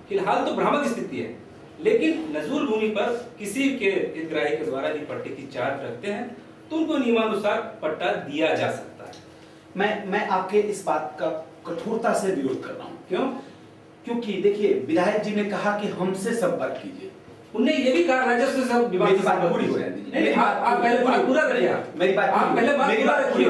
D: फिलहाल तो भ्रामक स्थिति है, लेकिन नजूल भूमि पर किसी के हितग्राही के द्वारा यदि पट्टे की चार्ज रखते हैं तो उनको नियमानुसार पट्टा दिया जा सकता है।
E: मैं आपके इस बात का कठोरता से विरोध कर रहा हूं।
D: क्यों?
E: क्योंकि देखिए, विधायक जी ने कहा कि हमसे संपर्क कीजिए।
D: उनने ये भी कहा राजस्व से विभाग
E: मेरी बात पूरी हो जाती है।
D: नहीं, आप पहले बात पूरा करिए।
E: मेरी बात
D: आप पहले बात पूरा रखिए।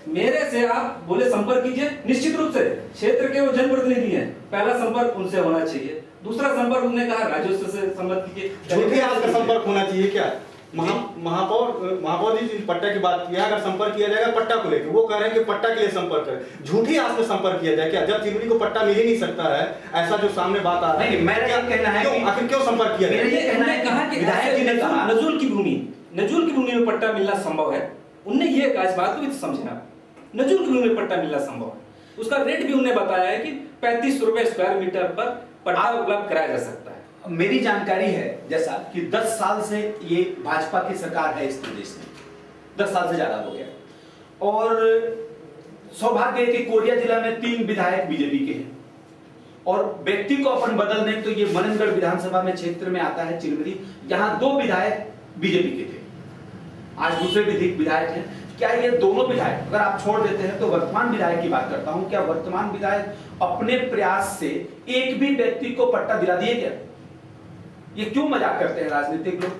D: मेरे से आप बोले संपर्क कीजिए, निश्चित रूप से क्षेत्र के वो जनप्रतिनिधि हैं, पहला संपर्क उनसे होना चाहिए। दूसरा संपर्क उन्होंने कहा राजस्व से संपर्क कीजिए।
A: झूठी आस का संपर्क होना चाहिए क्या? महापौर जी पट्टा की बात किया, अगर संपर्क किया जाएगा पट्टा को लेकर, वो कह रहे हैं कि पट्टा के लिए संपर्क करें। झूठी आस में संपर्क किया जाए क्या? जब चिरमिरी को पट्टा मिल ही नहीं सकता है, ऐसा जो सामने बात आ रहा है,
E: मेरा ये कहना है कि
A: आखिर क्यों संपर्क किया जाए?
D: कहा कि विधायक जी ने कहा नजूल की भूमि में पट्टा मिलना संभव है। उनने ये कहा, इस बात को भी समझना, नजूल की भूमि में पट्टा मिलना संभव है। उसका रेट भी उन्होंने बताया है कि 35 रुपए स्क्वायर मीटर पर पट्टा उपलब्ध कराया जा सकता है।
E: मेरी जानकारी है जैसा कि 10 साल से ये भाजपा की सरकार है इस प्रदेश में, 10 साल से ज्यादा हो गया। और सौभाग्य है कि कोरिया जिला में 3 विधायक बीजेपी के हैं, और व्यक्ति को अपन बदल दें तो ये मननगढ़ विधानसभा में क्षेत्र में आता है चिरमिरी, यहाँ 2 विधायक बीजेपी के थे, आज दूसरे विधायक हैं। क्या ये दोनों विधायक, अगर आप छोड़ देते हैं तो वर्तमान विधायक की बात करता हूं, क्या वर्तमान विधायक अपने प्रयास से एक भी व्यक्ति को पट्टा दिला दिए क्या? ये क्यों मजाक करते हैं राजनीतिक लोग?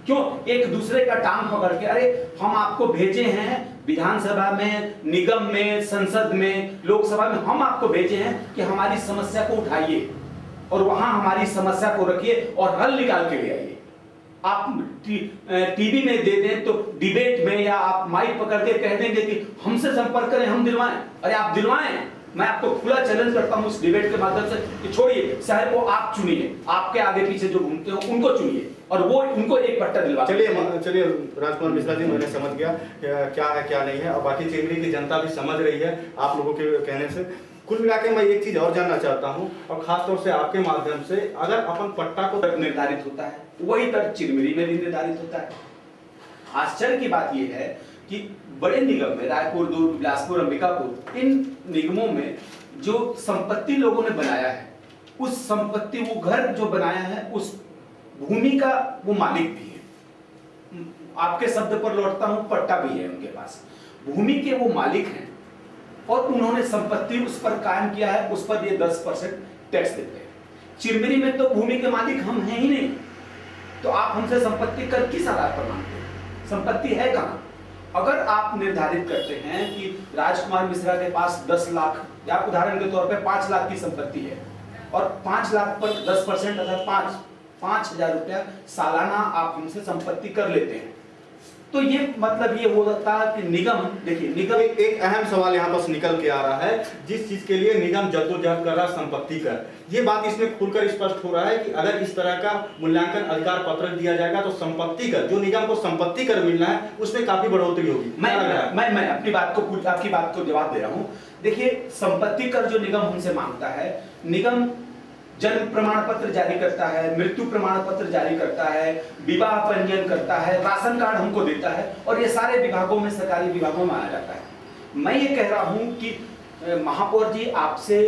E: क्यों एक दूसरे का टांग पकड़ के, अरे हम आपको भेजे हैं विधानसभा में, निगम में, संसद में, लोकसभा में, हम आपको भेजे हैं कि हमारी समस्या को उठाइए और वहां हमारी समस्या को रखिए और हल निकाल के ले आइए। आप टीवी में दे दें तो डिबेट में या आप माइक पकड़ के कह देंगे कि हमसे संपर्क करें, हम दिलवाएं। अरे आप दिलवाएं, मैं आपको खुला चैलेंज करता हूं इस डिबेट के माध्यम से कि छोड़िए, शहर को आप चुनिए, आपके आगे पीछे जो घूमते हो उनको चुनिए और वो उनको एक पट्टा दिलवा।
A: चलिए राजकुमार मिश्रा जी, मैंने समझ गया क्या है क्या नहीं है, और बाकी चिरमिरी की जनता भी समझ रही है आप लोगों के कहने से। कुल मिला के मैं एक चीज और जानना चाहता हूं, और खासतौर से आपके माध्यम से, अगर अपन पट्टा को
E: निर्धारित होता है वही तर्क चिरमिरी में भी निर्धारित होता है। आश्चर्य की बात यह है कि बड़े निगम में, रायपुर, दुर्ग, बिलासपुर, अंबिकापुर, इन निगमों में जो संपत्ति लोगों ने बनाया है, उस संपत्ति, वो घर जो बनाया है, उस भूमि का वो मालिक भी है। आपके शब्द पर लौटता हूं, पट्टा भी है उनके पास, भूमि के वो मालिक हैं और उन्होंने संपत्ति उस पर कायम किया है, उस पर ये 10% टैक्स देते हैं। चिरमिरी में तो भूमि के मालिक हम हैं ही नहीं, तो आप हमसे संपत्ति कर किस आधार पर मांगते हैं? संपत्ति है कहां? अगर आप निर्धारित करते हैं कि राजकुमार मिश्रा के पास 10 लाख या उदाहरण के तौर पे 5 लाख की संपत्ति है और 5 लाख पर 10% अर्थात 5,000 रुपया सालाना आप हमसे संपत्ति कर लेते हैं, तो ये मतलब ये होता है कि निगम, देखिए निगम
A: एक अहम सवाल यहाँ पर निकल के आ रहा है, जिस चीज के लिए निगम जद्दोजहद कर रहा है, संपत्ति कर, ये बात इसमें खुलकर स्पष्ट हो रहा है कि अगर इस तरह का मूल्यांकन अधिकार पत्र दिया जाएगा तो संपत्ति कर, जो निगम को संपत्ति कर मिलना है उसमें काफी बढ़ोतरी होगी।
E: मैं आपकी बात को जवाब दे रहा हूँ। देखिए संपत्ति कर जो निगम हमसे मांगता है, निगम जन्म प्रमाण पत्र जारी करता है, मृत्यु प्रमाण पत्र जारी करता है, विवाह पंजीयन करता है, राशन कार्ड हमको देता है और ये सारे विभागों में, सरकारी विभागों में आया जाता है। मैं ये कह रहा हूं कि महापौर जी आपसे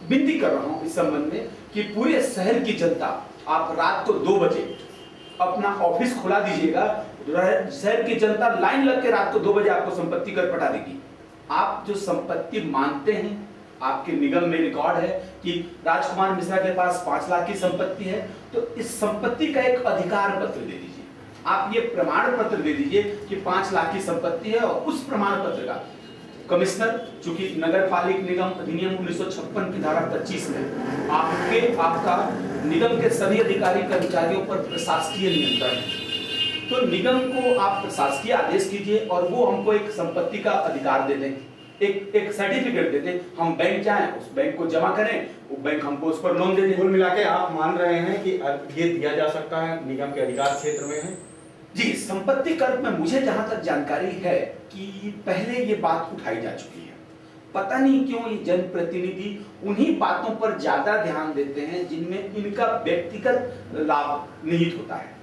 E: विनती कर रहा हूं इस संबंध में कि पूरे शहर की जनता, आप रात को 2 बजे अपना ऑफिस खुला दीजिएगा, शहर की जनता लाइन लग के रात को 2 बजे आपको संपत्ति कर पटा देगी। आप जो संपत्ति मानते हैं, आपके निगम में रिकॉर्ड है कि राजकुमार मिश्रा के पास 5 लाख की संपत्ति है, तो इस संपत्ति का एक अधिकार पत्र दे दीजिए। आप ये प्रमाण पत्र दे दीजिए कि 5 लाख की संपत्ति है और उस प्रमाण पत्र का कमिश्नर, चूंकि नगर पालिक निगम अधिनियम 1956 की धारा 25 में आपका निगम के सभी अधिकारी कर्मचारियों पर प्रशासकीय नियंत्रण है, तो निगम को आप प्रशासकीय आदेश कीजिए और वो हमको एक संपत्ति का अधिकार दे दें, एक सर्टिफिकेट देते हैं, हम बैंक जाएं, उस बैंक को जमा करें, वो बैंक हमको उस पर लोन दे दे।
A: कुल मिला के आप मान रहे हैं कि ये दिया जा सकता है, निगम के अधिकार क्षेत्र में है?
E: जी, संपत्ति कर में मुझे जहां तक जानकारी है कि पहले ये बात उठाई जा चुकी है। पता नहीं क्यों ये जनप्रतिनिधि उन्हीं बातों पर ज्यादा ध्यान देते हैं जिनमें इनका व्यक्तिगत लाभ निहित होता है।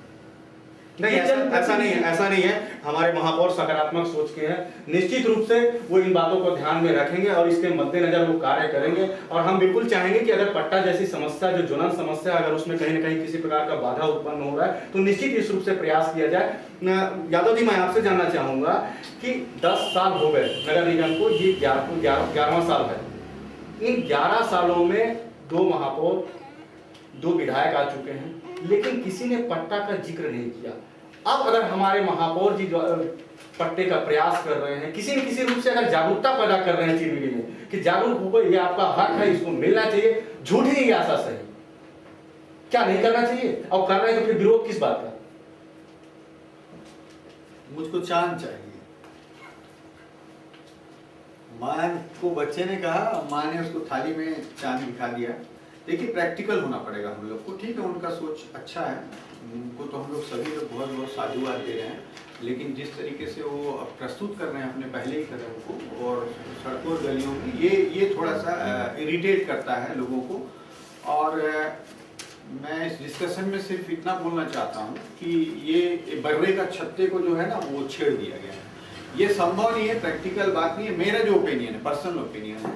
A: नहीं, ऐसा नहीं है। हमारे महापौर सकारात्मक सोच के हैं, निश्चित रूप से वो इन बातों को ध्यान में रखेंगे और इसके मद्देनजर वो कार्य करेंगे। और हम बिल्कुल चाहेंगे कि अगर पट्टा जैसी समस्या, जो ज्वलंत समस्या, अगर उसमें कहीं न कहीं किसी प्रकार का बाधा उत्पन्न हो रहा है तो निश्चित इस रूप से प्रयास किया जाए। यादव जी, मैं आपसे जानना चाहूंगा कि 10 साल हो गए नगर निगम को, ये 11वां साल है। इन 11 सालों में 2 महापौर, 2 विधायक आ चुके हैं, लेकिन किसी ने पट्टा का जिक्र नहीं किया। अब अगर हमारे महापौर जी पट्टे का प्रयास कर रहे हैं, किसी न किसी रूप से अगर जागरूकता पैदा कर रहे हैं चिरमिरी में कि जागरूक हो, ये आपका हक है, इसको मिलना चाहिए, झूठी आशा सही, क्या नहीं करना चाहिए? और कर रहे हैं तो फिर विरोध किस बात का?
F: मुझको चांद चाहिए। मां को बच्चे ने कहा, मां ने उसको थाली में चांद दिखा दिया। देखिए, प्रैक्टिकल होना पड़ेगा हम लोग को। ठीक है, उनका सोच अच्छा है, उनको तो हम लोग सभी लोग बहुत बहुत साधुवाद दे रहे हैं, लेकिन जिस तरीके से वो प्रस्तुत कर रहे हैं अपने पहले ही कदम को और सड़कों और गलियों में, ये थोड़ा सा इरिटेट करता है लोगों को। और मैं इस डिस्कशन में सिर्फ इतना बोलना चाहता हूँ कि ये बर्रे का छत्ते को जो है ना, वो छेड़ दिया गया है। ये संभव नहीं है, प्रैक्टिकल बात नहीं है। मेरा जो ओपिनियन है, पर्सनल ओपिनियन है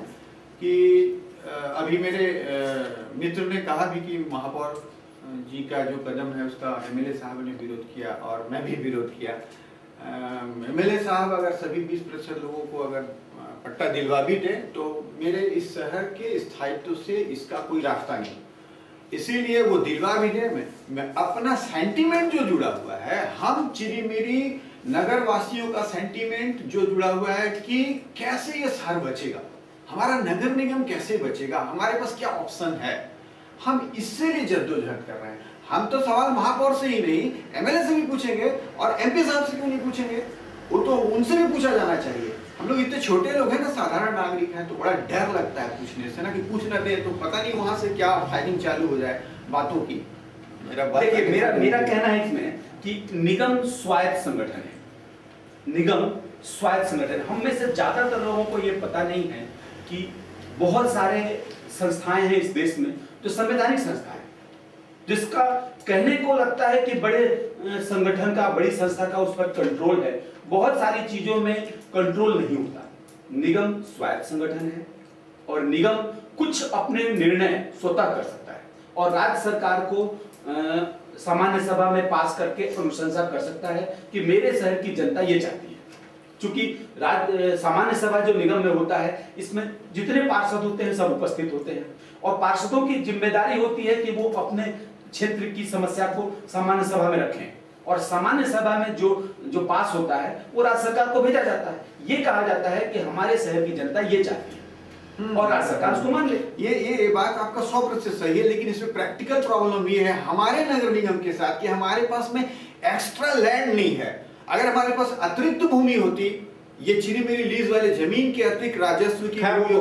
F: कि अभी मेरे मित्र ने कहा भी कि महापौर जी का जो कदम है उसका एमएलए साहब ने विरोध किया और मैं भी विरोध किया। एमएलए साहब अगर सभी 20% लोगों को अगर पट्टा दिलवा भी दे तो मेरे इस शहर के स्थायित्व से इसका कोई रास्ता नहीं, इसीलिए वो दिलवा भी दे। मैं अपना सेंटीमेंट जो जुड़ा हुआ है, हम चिरीमिरी नगर वासियों का सेंटीमेंट जो जुड़ा हुआ है कि कैसे ये शहर बचेगा, हमारा नगर निगम कैसे बचेगा, हमारे पास क्या ऑप्शन है, हम इससे लिए जद्दोजहद कर रहे हैं। हम तो सवाल महापौर से ही नहीं, एमएलए से भी पूछेंगे और एमपी साहब से क्यों नहीं पूछेंगे, वो तो उनसे भी पूछा जाना चाहिए। हम लोग इतने छोटे लोग हैं ना, साधारण नागरिक हैं, तो बड़ा डर लगता है पूछने से ना, कि पूछ न दे तो पता नहीं वहां से क्या फायरिंग चालू हो जाए बातों की।
E: मेरा कहना है इसमें कि निगम स्वायत्त संगठन है, निगम स्वायत्त संगठन। हम में से ज्यादातर लोगों को ये पता नहीं है कि बहुत सारे संस्थाएं हैं इस देश में जो संवैधानिक संस्था है, जिसका कहने को लगता है कि बड़े संगठन का, बड़ी संस्था का उस पर कंट्रोल है, बहुत सारी चीजों में कंट्रोल नहीं होता। निगम स्वायत्त संगठन है और निगम कुछ अपने निर्णय स्वतः कर सकता है और राज्य सरकार को सामान्य सभा में पास करके अनुशंसा कर सकता है कि मेरे शहर की जनता ये चाहती है। चूंकि सामान्य सभा जो निगम में होता है, इसमें जितने पार्षद होते हैं सब उपस्थित होते हैं और पार्षदों की जिम्मेदारी होती है कि वो अपने क्षेत्र की समस्या को सामान्य सभा में रखें और सामान्य सभा में जो पास होता है वो राज्य सरकार को भेजा जाता है। ये कहा जाता है कि हमारे शहर की जनता ये चाहती है और राज्य सरकार उसको मान ले।
F: ये बात आपका 100% सही है, लेकिन इसमें प्रैक्टिकल प्रॉब्लम ये है हमारे नगर निगम के साथ कि हमारे पास में एक्स्ट्रा लैंड नहीं है। अगर हमारे पास अतिरिक्त भूमि होती, ये चिरी मेरी लीज वाले जमीन के अतिरिक्त राजस्व की भूमि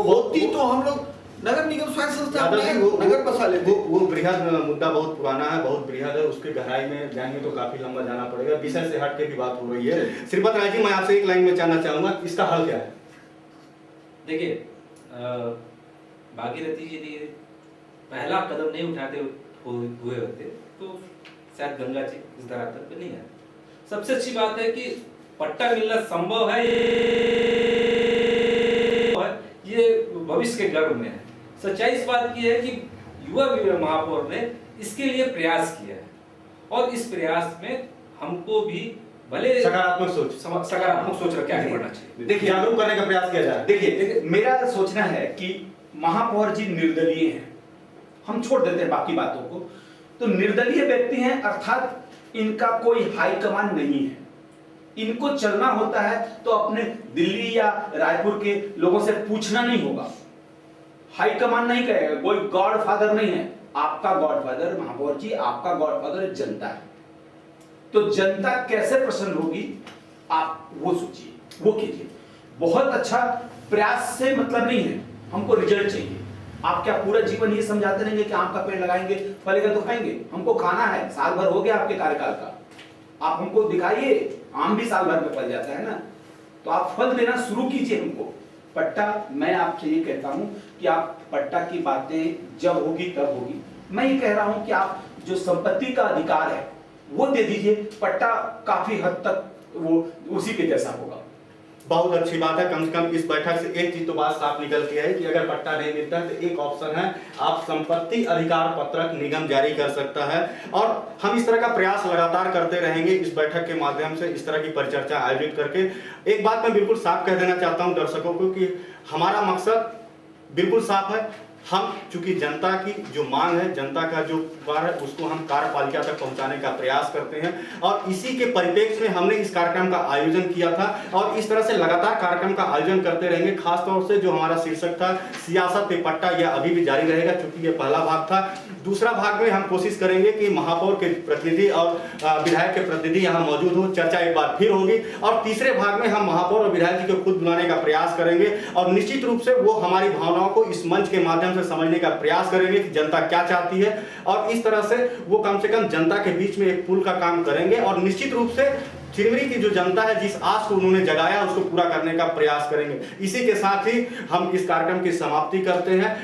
F: होती तो हम लोग नगर निगम स्वायत्त संस्था नगर बसा लेते।
A: वो बृहद मुद्दा बहुत पुराना है, बहुत बृहद है, उसके गहराई में जाएंगे तो काफी लंबा जाना पड़ेगा। विषय से हट के भी बात हो रही है। श्रीपत राय जी, मैं आपसे एक लाइन में जानना चाहूंगा, इसका हल क्या है?
D: देखिए, भागीरथी जी ने पहला कदम नहीं उठाते हुए होते तो शायद गंगा जी इस धरातल पे नहीं है। सबसे अच्छी बात है कि पट्टा मिलना संभव है, ये भविष्य के गर्भ में है। सच्चाई इस बात की है कि युवा महापौर ने इसके लिए प्रयास किया है और इस प्रयास में हमको भी भले
A: सकारात्मक
D: सोच रख के आगे बढ़ना चाहिए।
E: देखिए,
A: जागरूक करने का प्रयास किया जाए।
E: देखिए मेरा सोचना है कि महापौर जी निर्दलीय हैं, हम छोड़ देते हैं बाकी बातों को। तो निर्दलीय व्यक्ति हैं, अर्थात इनका कोई हाईकमान नहीं है। इनको चलना होता है तो अपने दिल्ली या रायपुर के लोगों से पूछना नहीं होगा, हाईकमान नहीं कहेगा, कोई गॉडफादर नहीं है। आपका गॉडफादर महापौर जी, आपका गॉडफादर जनता है। तो जनता कैसे प्रसन्न होगी आप वो सोचिए, वो कीजिए। बहुत अच्छा प्रयास से मतलब नहीं है, हमको रिजल्ट चाहिए। आप क्या पूरा जीवन ये समझाते रहेंगे कि आम का पेड़ लगाएंगे फलेगा तो खाएंगे? हमको खाना है, साल भर हो गया आपके कार्यकाल का, आप हमको दिखाइए। आम भी साल भर में फल जाता है ना, तो आप फल देना शुरू कीजिए हमको। पट्टा, मैं आपसे ये कहता हूं कि आप पट्टा की बातें जब होगी तब होगी। मैं ये कह रहा हूं कि आप जो संपत्ति का अधिकार है वो दे दीजिए, पट्टा काफी हद तक वो उसी के जैसा होगा।
A: बहुत अच्छी बात है। कम से कम इस बैठक से एक चीज तो बात साफ निकल के है कि अगर पट्टा नहीं मिलता है तो एक ऑप्शन है, आप संपत्ति अधिकार पत्रक निगम जारी कर सकता है। और हम इस तरह का प्रयास लगातार करते रहेंगे इस बैठक के माध्यम से, इस तरह की परिचर्चा आयोजित करके। एक बात मैं बिल्कुल साफ कह देना चाहता हूं दर्शकों को कि हमारा मकसद बिल्कुल साफ है। हम चूंकि जनता की जो मांग है, जनता का जो पुकार है, उसको हम कार्यपालिका तक पहुंचाने का प्रयास करते हैं और इसी के परिप्रेक्ष्य में हमने इस कार्यक्रम का आयोजन किया था और इस तरह से लगातार कार्यक्रम का आयोजन करते रहेंगे। खासतौर से जो हमारा शीर्षक था सियासत पे पट्टा, यह अभी भी जारी रहेगा चूंकि ये पहला भाग था। दूसरा भाग में हम कोशिश करेंगे कि महापौर के प्रतिनिधि और विधायक के प्रतिनिधि यहाँ मौजूद हो, चर्चा एक बार फिर होगी। और तीसरे भाग में हम महापौर और विधायक जी को खुद बुलाने का प्रयास करेंगे और निश्चित रूप से वो हमारी भावनाओं को इस मंच के माध्यम से समझने का प्रयास करेंगे कि जनता क्या चाहती है और इस तरह से वो कम से कम जनता के बीच में एक पुल का काम करेंगे और निश्चित रूप से चिरमिरी की जो जनता है, जिस आस को उन्होंने जगाया उसको पूरा करने का प्रयास करेंगे। इसी के साथ ही हम इस कार्यक्रम की समाप्ति करते हैं।